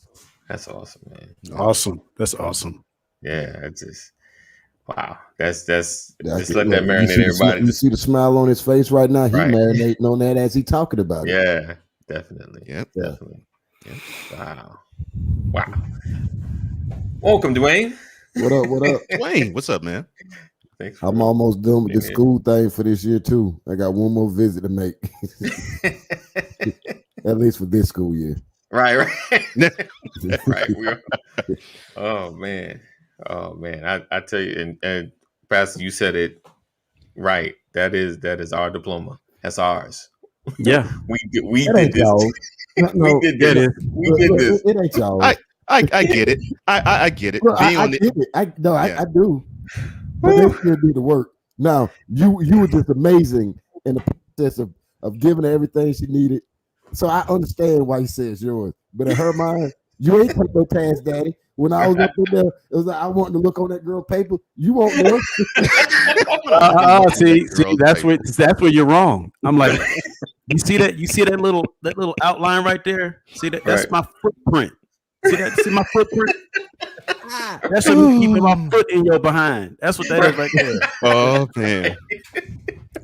That's awesome, man. Awesome. That's awesome. Yeah, it's just wow. That's just let Look, that marinate everybody. You see the smile on his face right now. He Right. marinating on that as he talking about it. Yeah, definitely. Yep. Yeah. Definitely. Wow. Wow. Welcome, Dwayne. What up? What up? Dwayne, what's up, man? Thanks for I'm almost done with the being school thing for this year too. I got one more visit to make, at least for this school year. right. Right. Oh man. I tell you, and Pastor, you said it right. That is our diploma. That's ours. Yeah. We That did ain't this. y'all. No, We did Yeah, it this. is. We did this. It ain't y'all. I get it. I get it. Look, Being I on the get it. I Yeah. do. But they still do the work. Now, you were just amazing in the process of giving her everything she needed. So I understand why you say it's yours. But in her mind, you ain't take no task, daddy. When I was up in there, it was like I wanted to look on that girl paper. You won't know. See, that's where you're wrong. I'm like, you see that little outline right there? See that? That's Right. my footprint. See my footprint? That's me keeping my foot in your behind. That's what that is right there. Oh man.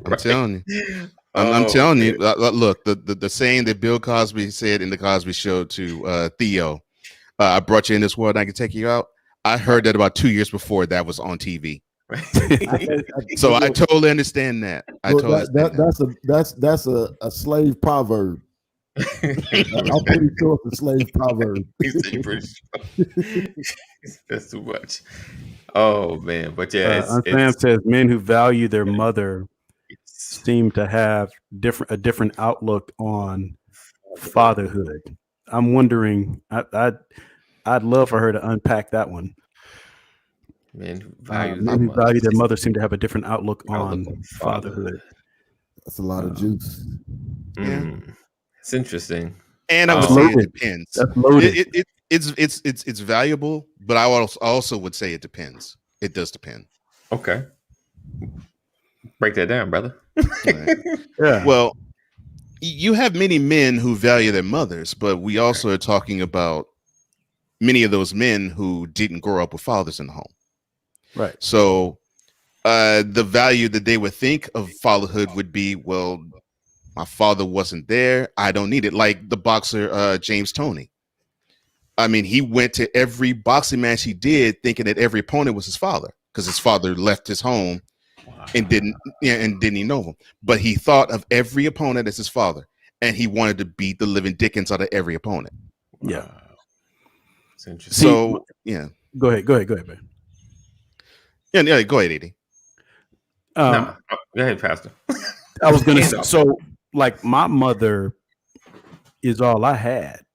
I'm telling you. I'm telling you. Look, the saying that Bill Cosby said in the Cosby Show to Theo, I brought you in this world, I can take you out. I heard that about 2 years before that was on TV. So I totally understand that. That's a slave proverb. I'm pretty sure it's a slave proverb. That's too much. Oh man, but yeah, Sam says men who value their mother seem to have a different outlook on fatherhood. I'm wondering. I'd love for her to unpack that one. Men who value their mother seem to have a different outlook on fatherhood. That's a lot of juice. It's interesting. And I would say it depends. That's loaded. It's valuable, but I also would say it depends. It does depend. Okay. Break that down, brother. Right. Yeah. Well, you have many men who value their mothers, but we also are talking about many of those men who didn't grow up with fathers in the home. Right. So the value that they would think of fatherhood would be, well, my father wasn't there. I don't need it. Like the boxer James Toney. I mean, he went to every boxing match he did thinking that every opponent was his father because his father left his home and didn't even know him. But he thought of every opponent as his father, and he wanted to beat the living dickens out of every opponent. Yeah. It's interesting. So, yeah. Go ahead, man. Yeah, go ahead, Edie. No, go ahead, Pastor. I was going to say, so like my mother is all I had.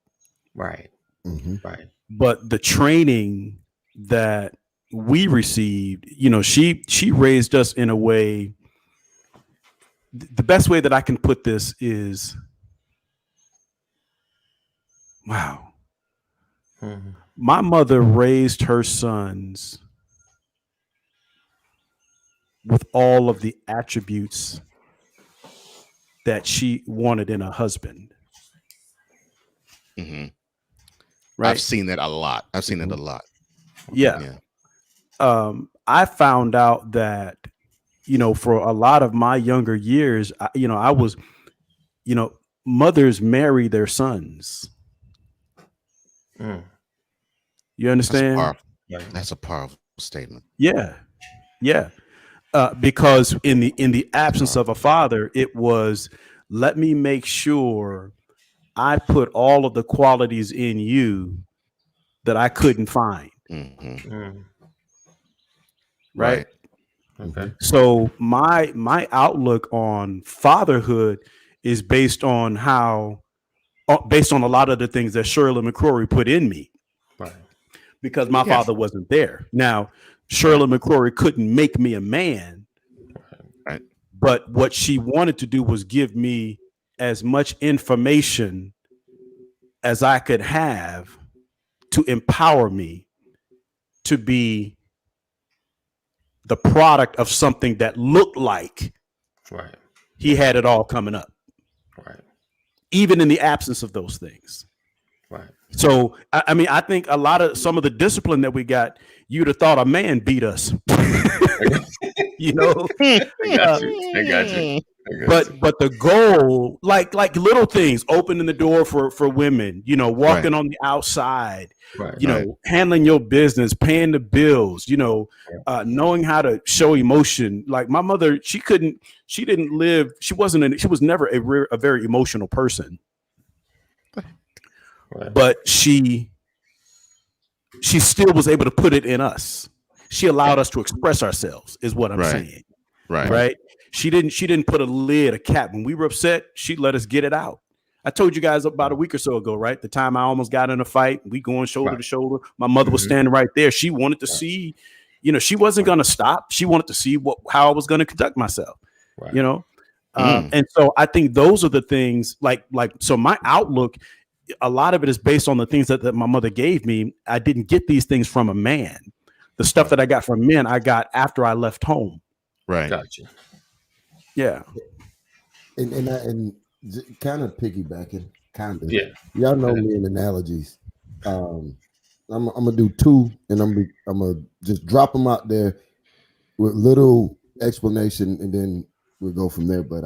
Right. Mm-hmm. Right. But the training that we received, she raised us in a way. The best way that I can put this is, wow. Mm-hmm. My mother raised her sons with all of the attributes that she wanted in a husband. Mm-hmm. Right? I've seen that a lot. Yeah. I found out that, for a lot of my younger years, I was, mothers marry their sons. You understand? That's a powerful statement. Yeah. Yeah. Because in the absence of a father, it was, let me make sure I put all of the qualities in you that I couldn't find. Mm. Right. Okay. So my outlook on fatherhood is based on based on a lot of the things that Shirley McCrory put in me, Right. because my Yeah. father wasn't there. Now, Shirley McCrory couldn't make me a man, Right. but what she wanted to do was give me as much information as I could have to empower me to be the product of something that looked like Right. he had it all coming up, Right. even in the absence of those things. Right. So, I mean, I think some of the discipline that we got, you'd have thought a man beat us, you know. I got you. I got you. I got you. But the goal, like little things, opening the door for women, you know, walking on the outside, Right. you know, handling your business, paying the bills, you know, knowing how to show emotion. Like my mother, she was never a very emotional person, Right. but she still was able to put it in us. She allowed us to express ourselves, is what I'm saying. Right. She didn't put a cap. When we were upset, she'd let us get it out. I told you guys about a week or so ago, right? The time I almost got in a fight, we going shoulder to shoulder. My mother was standing right there. She wanted to see, you know, she wasn't going to stop. She wanted to see how I was going to conduct myself, you know? And so I think those are the things so my outlook, a lot of it is based on the things that my mother gave me. I didn't get these things from a man. The stuff that I got from men, I got after I left home. Right. Gotcha. Yeah. And kind of piggybacking, kind of. Yeah. Y'all know me in analogies. I'm gonna do two, and I'm gonna just drop them out there with little explanation, and then we'll go from there. But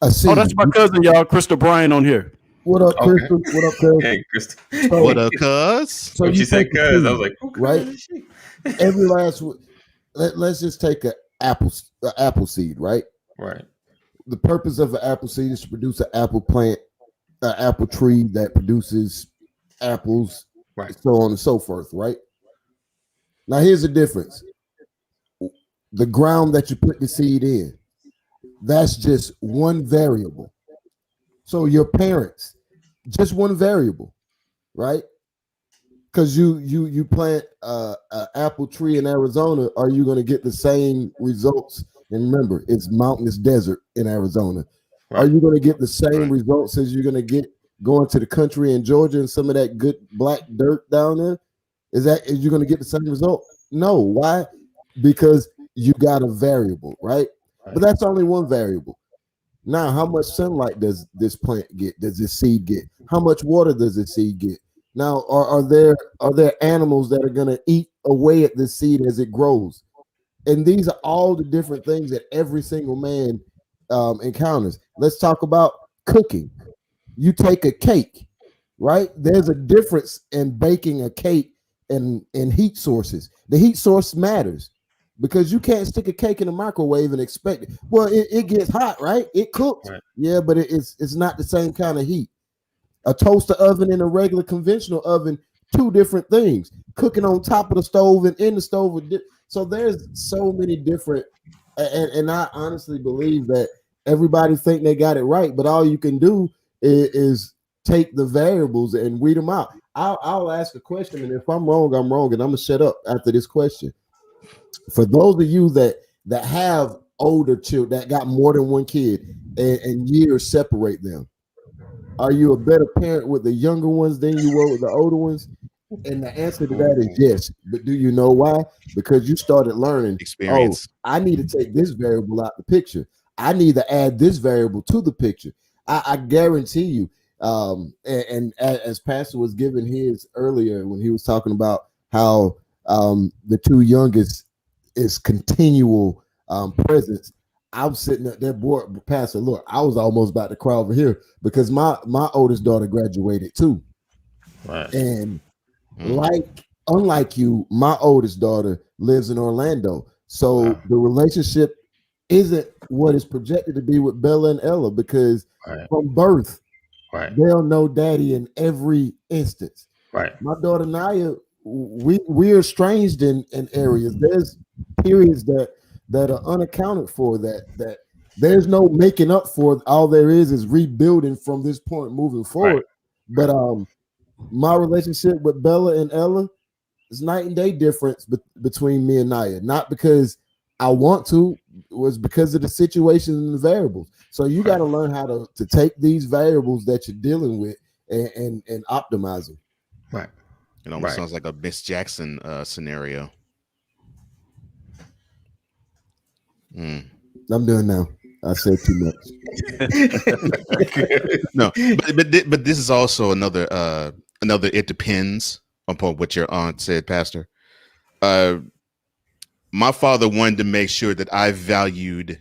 I see. Oh, that's my cousin, y'all, Krista Bryan on here. What up, Crystal? What up, cuz? Hey, Krista. So, What up, cuz? So When you she said take a cuz, I seed, was like, who right? is she? Every last. Let's just take an apple seed, right? Right. The purpose of an apple seed is to produce an apple plant, an apple tree that produces apples, Right. so on and so forth, right? Now, here's the difference. The ground that you put the seed in, that's just one variable. So your parents, just one variable, right? Because you plant an apple tree in Arizona, are you going to get the same results? And remember, it's mountainous desert in Arizona. Right. Are you going to get the same results as you're going to get going to the country in Georgia and some of that good black dirt down there? Is you going to get the same result? No. Why? Because you got a variable, right? But that's only one variable. Now, how much sunlight does this plant get? Does this seed get? How much water does this seed get? Now, are there animals that are going to eat away at this seed as it grows? And these are all the different things that every single man encounters. Let's talk about cooking. You take a cake, right? There's a difference in baking a cake and heat sources. The heat source matters because you can't stick a cake in a microwave and expect it. Well, it gets hot, right? It cooks. Right. Yeah, but it's not the same kind of heat. A toaster oven and a regular conventional oven, two different things. Cooking on top of the stove and in the stove. So there's so many different, and I honestly believe that everybody think they got it right, but all you can do is take the variables and weed them out. I'll ask a question, and if I'm wrong, I'm wrong, and I'm gonna shut up after this question. For those of you that have older children that got more than one kid and years separate them, are you a better parent with the younger ones than you were with the older ones? And the answer to that is yes. But do you know why? Because you started learning Experience. Oh, I need to take this variable out the picture. I need to add this variable to the picture. I guarantee you. And as Pastor was giving his earlier when he was talking about how the two youngest is continual presence. I'm sitting at that board, Pastor. Look, I was almost about to cry over here because my oldest daughter graduated too, Right. and unlike you, my oldest daughter lives in Orlando, so the relationship isn't what is projected to be with Bella and Ella because from birth, Right. they'll know daddy in every instance. Right. My daughter Naya, we're estranged in areas. There's periods that are unaccounted for, that there's no making up for. All there is rebuilding from this point moving Right. forward. But my relationship with Bella and Ella is night and day difference between me and Naya. Not because I want to, it was because of the situations and the variables. So you got to Right. learn how to take these variables that you're dealing with and optimize them. Right. It almost Right. sounds like a Miss Jackson scenario. Mm. I'm done now. I said too much. No, but this is also another. It depends upon what your aunt said, Pastor. My father wanted to make sure that I valued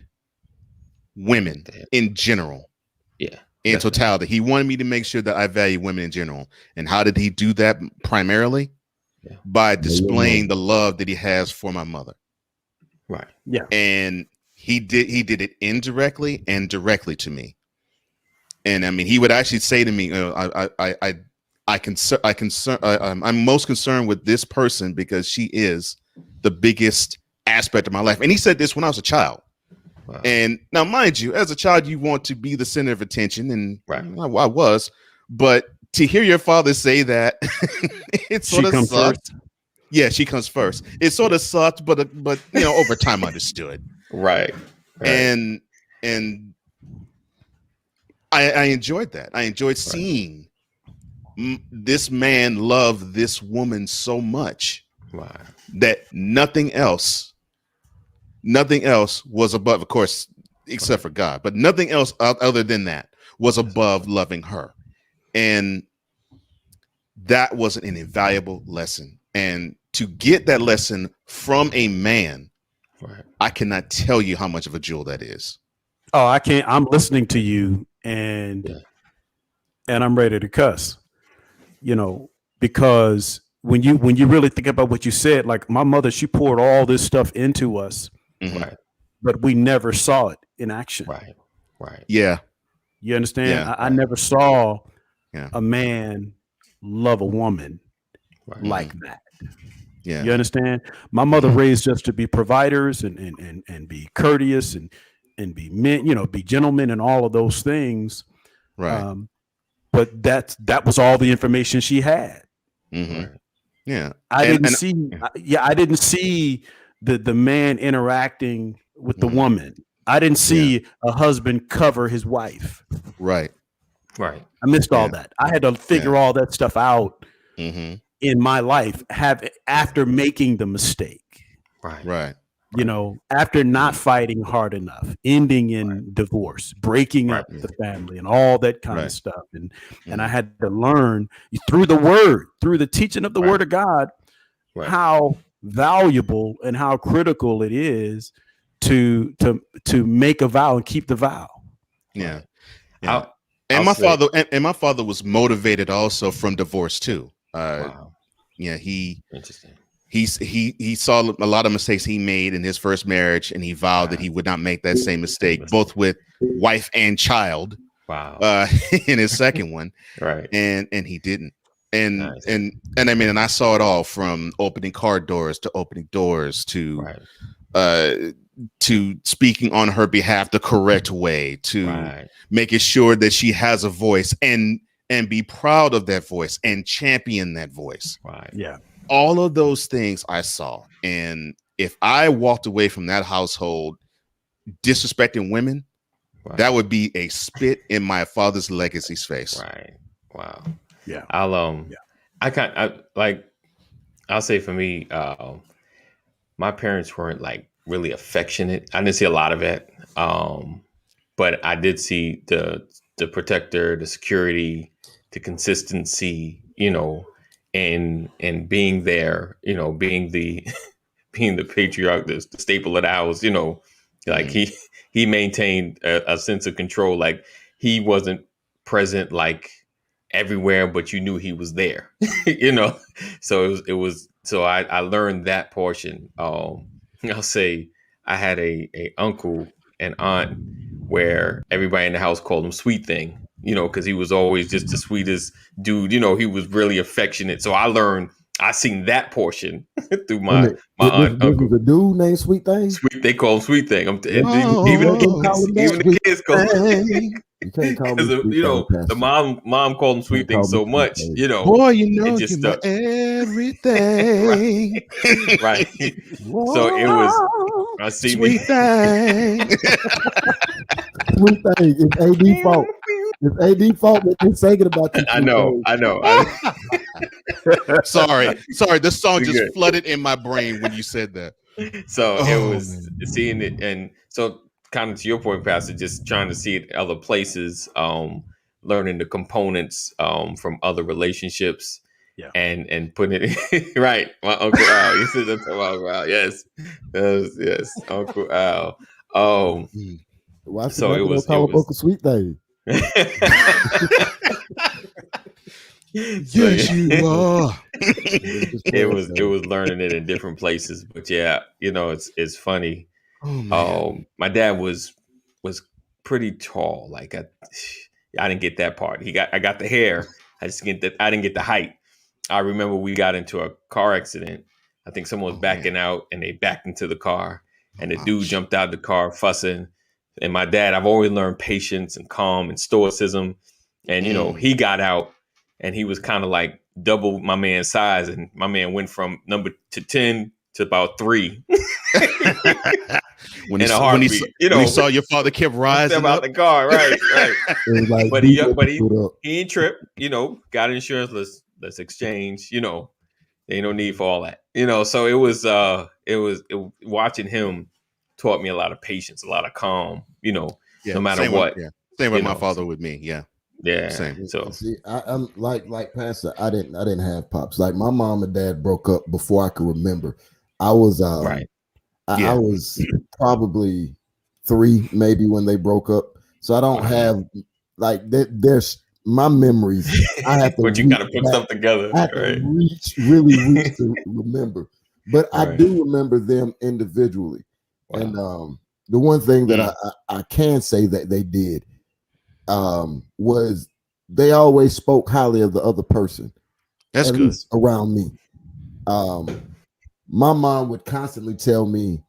women in general, Yeah. in Definitely. totality. He wanted me to make sure that I value women in general. And how did he do that? Primarily Yeah. by displaying the love that he has for my mother. Right. Yeah. And he did it indirectly and directly to me. And I mean, he would actually say to me, I'm most concerned with this person because she is the biggest aspect of my life. And he said this when I was a child. Wow. And now, mind you, as a child, you want to be the center of attention, and Right. I was. But to hear your father say that, it sort She of comes sucked. first. Yeah, she comes first. It sort of sucked, but over time, I understood. Right. Right. And I enjoyed that. I enjoyed Right. seeing this man love this woman so much Wow. that nothing else was above, of course, except for God, but nothing else other than that was above loving her. And that was an invaluable lesson. And to get that lesson from a man, Right. I cannot tell you how much of a jewel that is. Oh, I can't. I'm listening to you, and Yeah. and I'm ready to cuss. Because when you really think about what you said, like my mother, she poured all this stuff into us, Mhm. Right. but we never saw it in action. Right. Right. Yeah. You understand? Yeah. I never saw Yeah. a man love a woman Right. like that. Yeah. You understand? My mother raised us to be providers and be courteous and be men, be gentlemen and all of those things. Right. But that was all the information she had. Mm-hmm. Right. Yeah. I didn't see the man interacting with the woman. I didn't see a husband cover his wife. Right. Right. I missed all Yeah. that. I had to figure all that stuff out Mm-hmm. in my life after making the mistake. Right. Right. After not fighting hard enough, ending in divorce, breaking Right. up the family and all that kind Right. of stuff. And I had to learn through the word, through the teaching of the Right. word of God, Right. how valuable and how critical it is to make a vow and keep the vow. Yeah. Right. Yeah. I'll my say- father and my father was motivated also from divorce too. Wow. Yeah, Interesting. he saw a lot of mistakes he made in his first marriage, and he vowed that he would not make that same mistake, both with wife and child. Wow. In his second one. Right. And he didn't. And Nice. and I mean, and I saw it all from opening car doors to opening doors to Right. to speaking on her behalf the correct way, to Right. making sure that she has a voice and be proud of that voice and champion that voice. Right. Yeah. All of those things I saw. And if I walked away from that household disrespecting women, Right. that would be a spit in my father's legacy's face. Right. Wow. Yeah. I'll say for me, my parents weren't like really affectionate. I didn't see a lot of it. But I did see the protector, the security, the consistency, and being there, being the being the patriarch, the staple of the house, like he maintained a sense of control. Like he wasn't present like everywhere, but you knew he was there, So it was so I learned that portion. I'll say I had a uncle and aunt where everybody in the house called him Sweet Thing. because he was always just the sweetest dude. He was really affectionate. So I seen that portion through my This aunt uncle. was a dude named Sweet Thing. Sweet, they call him Sweet Thing. Even the Don't Oh, call him kids, even that. the kids call thing. You can't call me because Sweet Thing, the Pastor. mom called him You Sweet can't Thing call me so Sweet much, Thing. Boy, you it know just you're my stuck. everything. Right. So it was. Whoa. I see me. Sweet thing. Sweet Thing. It's AD fault. It's AD fault that they're singing about you, I Sweet know. Thing. I know. Sorry. This song You're just good. flooded in my brain when you said that. So it Oh was man. seeing it, and so kind of to your point, Pastor, just trying to see it other places, learning the components from other relationships, Yeah. and putting it right. My Uncle Al, you said that's Uncle Al, yes, Uncle Al. Mm. Why So it somebody don't was it call him was. Uncle Sweet Thing? So Yes, you are. Just it playing, was it man. was learning it in different places, but yeah, it's funny. Oh man. My dad was pretty tall. Like I didn't get that part. I got the hair. I didn't get the height. I remember we got into a car accident. I think someone was Oh man. backing out and they backed into the car, and the dude Ouch. jumped out of the car fussing. And my dad, I've always learned patience and calm and stoicism. And he got out and he was kind of like double my man's size, and my man went from number to 10 to about 3 when in a when he heartbeat. when he saw your father kept Step rising out up. the car, right. It was like, But beat he up. he ain't tripped. Got insurance. Let's exchange. Ain't no need for all that. So watching him taught me a lot of patience, a lot of calm. Yeah, No matter same with what. same with my So, father with me. Yeah, yeah. same. So See, I'm like Pastor. I didn't have pops. Like my mom and dad broke up before I could remember. I was right. I Yeah. was probably 3 maybe when they broke up. So I don't Wow. have like there's my memories. I have to But you reach gotta put back. stuff together, I have to right? really reach to remember. But I Right. do remember them individually. Wow. And the one thing that Mm. I can say that they did was they always spoke highly of the other person, That's at good. least around me. My mom would constantly tell me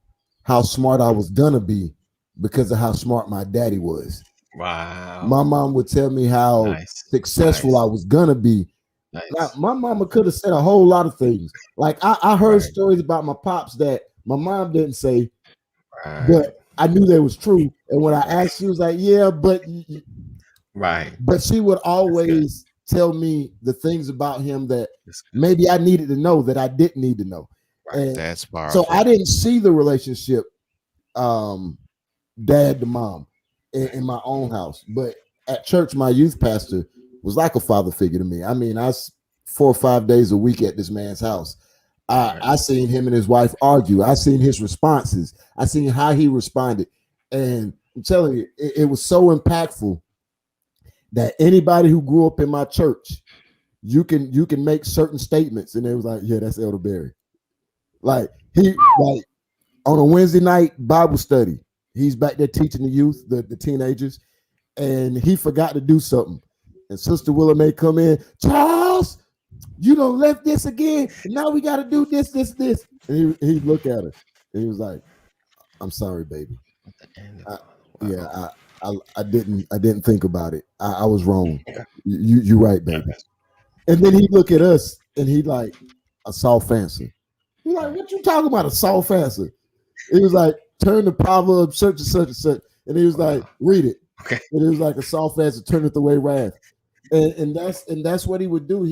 how smart I was gonna be because of how smart my daddy was. Wow. My mom would tell me how Nice. successful I was gonna be. Nice. Now, my mama could have said a whole lot of things. Like I heard Right. stories about my pops that my mom didn't say, Right. but I knew they was true. And when I asked, she was like, "Yeah, Right. but she would always tell me the things about him that That's good. maybe I needed to know that I didn't need to know." Right. And That's so powerful. I didn't see the relationship, dad to mom, in my own house. But at church, my youth pastor was like a father figure to me. I mean, I was 4 or 5 days a week at this man's house. Right. I seen him and his wife argue. I seen his responses. I seen how he responded. And I'm telling you, it was so impactful that anybody who grew up in my church, you can make certain statements, and they was like, "Yeah, that's Elder Berry." Like on a Wednesday night Bible study, he's back there teaching the youth, the teenagers, and he forgot to do something. And Sister Willa may come in, "Charles, you done left this again, and now we got to do this. And he'd look at her, and he was like, "I'm sorry, baby. Yeah, I didn't think about it. I was wrong. You right, baby." And then he'd look at us, and he'd like, "A soft answer." He's like, "What you talking about, a soft answer?" He was like, "Turn the Proverbs such and such and such." And he was like, "Read it." Okay. And it was like, "A soft answer turneth away wrath." And that's what he would do.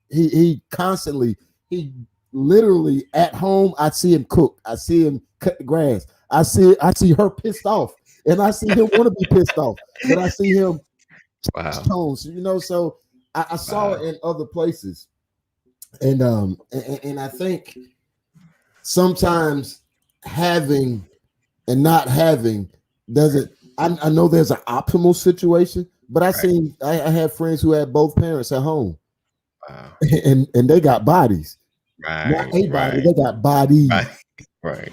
He constantly, he literally at home, I see him cook. I see him cut the grass. I see her pissed off. And I see him want to be pissed off. But I see him tones, so I saw it in other places. And I think sometimes having and not having doesn't. I know there's an optimal situation, but I had friends who had both parents at home, and they got bodies, not a body, they got bodies, Right.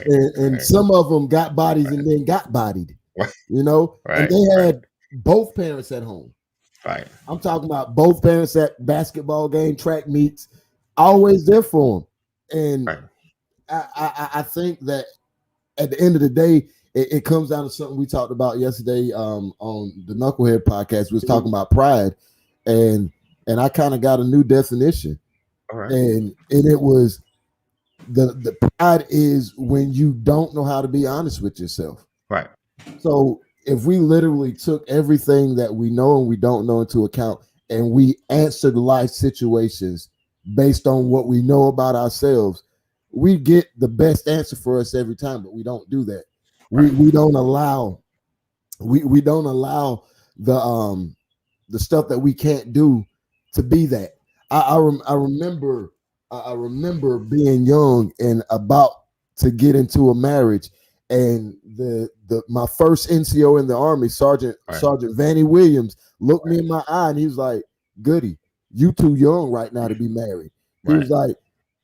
and some of them got bodies and then got bodied, and they had both parents at home. Right. I'm talking about both parents at basketball game, track meets, always there for them. And Right. I think that at the end of the day, it comes down to something we talked about yesterday on the Knucklehead podcast. We was talking about pride, and I kind of got a new definition, All right. and it was the pride is when you don't know how to be honest with yourself. Right. So if we literally took everything that we know and we don't know into account, and we answered life situations based on what we know about ourselves, we get the best answer for us every time. But we don't do that. Right. We don't allow we don't allow the stuff that we can't do to be that. I remember being young and about to get into a marriage, and my first NCO in the Army, Sergeant Vanny Williams, looked me in my eye and he was like, "Goody, you too young right now to be married." He was like,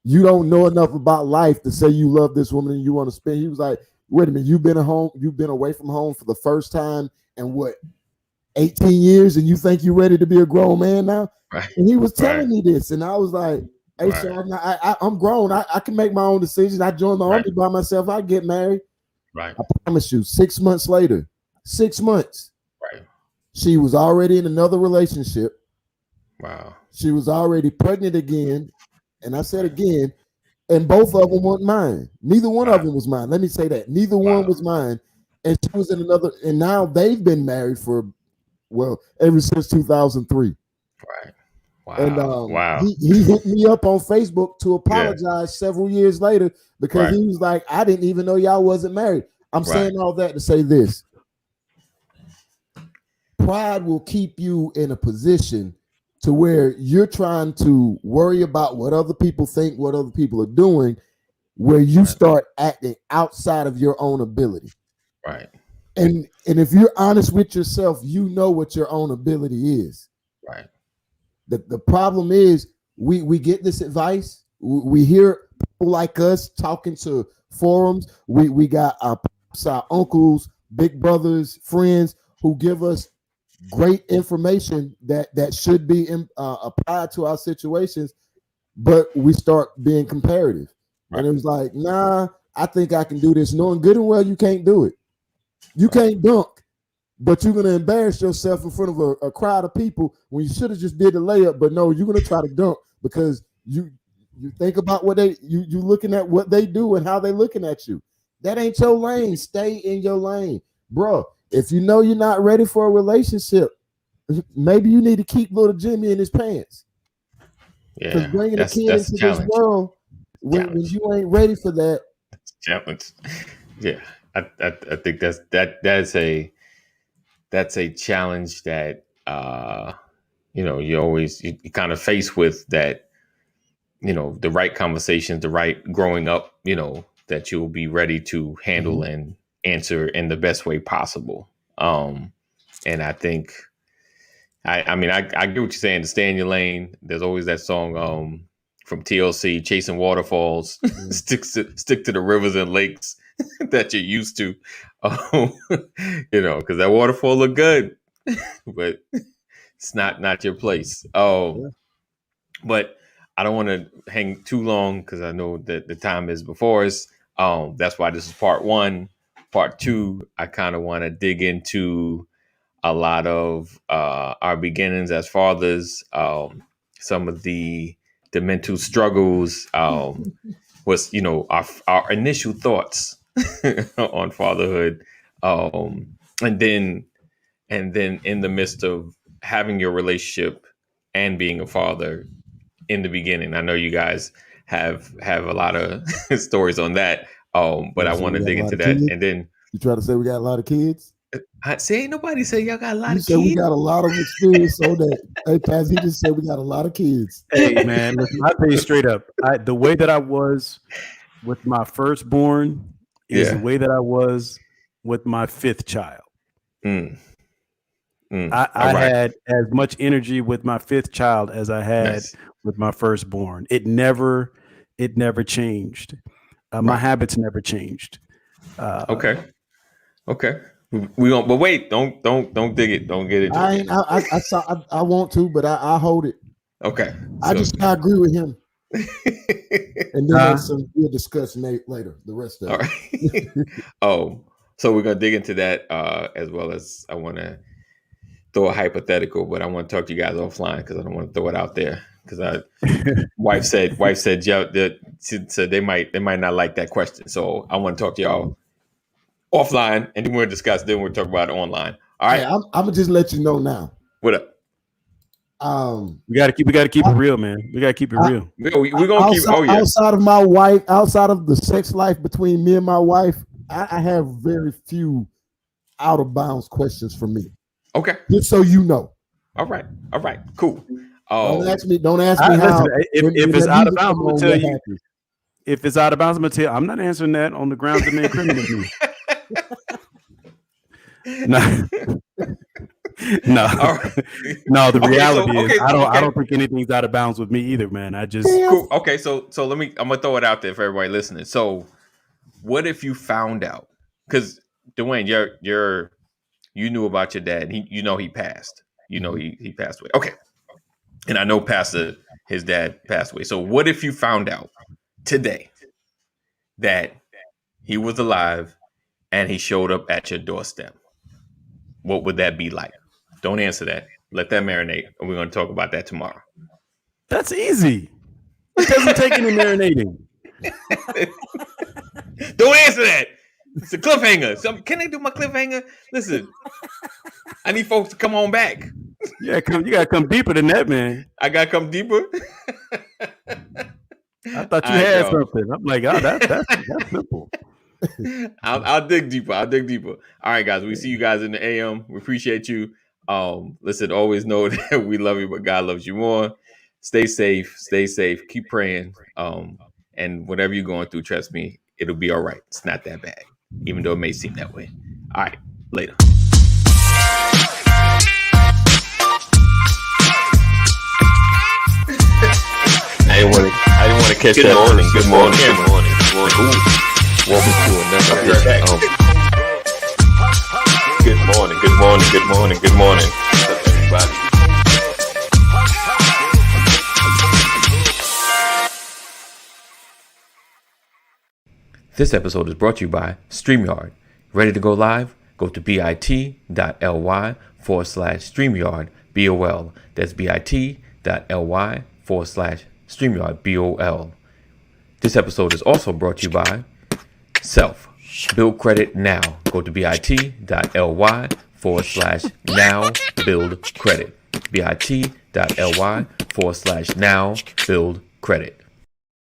"You don't know enough about life to say you love this woman and you want to spend." He was like, "Wait a minute, you've been away from home for the first time in what, 18 years, and you think you're ready to be a grown man now?" Right. And he was telling me this, and I was like, "Hey, so I'm grown. I can make my own decisions. I joined the Army by myself. I get married." Right. I promise you, 6 months later, 6 months, Right. she was already in another relationship. Wow. She was already pregnant again. And I said again, and both of them weren't mine. Neither one of them was mine. Let me say that. Neither one was mine. And she was in another, and now they've been married for, well, ever since 2003. Right. Wow. And he hit me up on Facebook to apologize several years later because he was like, "I didn't even know y'all wasn't married." I'm saying all that to say this. Pride will keep you in a position to where you're trying to worry about what other people think, what other people are doing, where you start acting outside of your own ability. Right. And if you're honest with yourself, you know what your own ability is. Right. The problem is we get this advice. We hear people like us talking to forums. We got our pops, our uncles, big brothers, friends who give us great information that should be applied to our situations, but we start being comparative. And it was like, nah, I think I can do this, knowing good and well you can't do it. You can't dunk, but you're gonna embarrass yourself in front of a crowd of people when you should have just did the layup. But no, you're gonna try to dunk because you think about what you looking at what they do and how they looking at you. That ain't your lane. Stay in your lane, bro. If you know you're not ready for a relationship, maybe you need to keep little Jimmy in his pants. Because bringing a kid into this world when you ain't ready for that, challenge. Yeah, I think that's a challenge that you kind of face with that. The right conversations, the right growing up. That you will be ready to handle and answer in the best way possible. And I think, I mean, I get what you're saying, to stay in your lane. There's always that song from TLC, Chasing Waterfalls, stick to the rivers and lakes that you're used to, because that waterfall look good, but it's not your place. But I don't want to hang too long because I know that the time is before us. That's why this is part one. Part two, I kind of want to dig into a lot of our beginnings as fathers, some of the mental struggles, was our initial thoughts on fatherhood, and then in the midst of having your relationship and being a father in the beginning. I know you guys have a lot of stories on that, but I want to dig into that. And then you try to say we got a lot of kids. I say ain't nobody say y'all got a lot you of said kids. We got a lot of experience on that. Hey, Paz, he just said we got a lot of kids. Hey, man, listen, I'll tell you straight up. The way that I was with my firstborn is the way that I was with my fifth child. I had as much energy with my fifth child as I had with my firstborn. It never changed. My habits never changed. Okay. We don't. But wait, don't dig it. Don't get into I it. ain't. I want to, but I hold it. Okay. I agree with him, and then we'll discuss later the rest of all it. right. Oh, so we're gonna dig into that as well as I want to throw a hypothetical, but I want to talk to you guys offline because I don't want to throw it out there because wife said yeah, she said they might not like that question, so I want to talk to y'all offline and then we'll discuss. Then we'll talk about it online. All right. Hey, I'm gonna just let you know now. What up? We gotta keep it real, man. We gotta keep it real. We're gonna keep. Oh yeah. Outside of my wife, outside of the sex life between me and my wife, I have very few out of bounds questions for me. Okay. Just so you know. All right. Cool. Don't ask me how. If it's out of bounds, I'm gonna tell you. If it's out of bounds, I'm gonna tell you. I'm not answering that on the grounds that may incriminate me. No. Right. No. The reality is, I don't think anything's out of bounds with me either, man. I just cool. Okay, so I'm gonna throw it out there for everybody listening. So, what if you found out? Because Dwayne, you knew about your dad. He passed. He passed away. Okay, and I know his dad passed away. So, what if you found out today that he was alive and he showed up at your doorstep? What would that be like? Don't answer that. Let that marinate, and we're going to talk about that tomorrow. That's easy. It doesn't take any marinating. Don't answer that. It's a cliffhanger. Can I do my cliffhanger? Listen, I need folks to come on back. Yeah, you got to come deeper than that, man. I got to come deeper. I thought you had something. I'm like, that's simple. I'll dig deeper. All right, guys. We see you guys in the AM. We appreciate you. Listen, always know that we love you, but God loves you more. Stay safe. Keep praying. And whatever you're going through, trust me, it'll be all right. It's not that bad, even though it may seem that way. All right, later. I didn't want to catch that. Good morning. Welcome to another. Good morning, everybody. This episode is brought to you by StreamYard. Ready to go live? Go to bit.ly/StreamYard BOL. That's bit.ly/StreamYard BOL. This episode is also brought to you by Self. Build credit now. Go to bit.ly/now build credit. bit.ly/now build credit.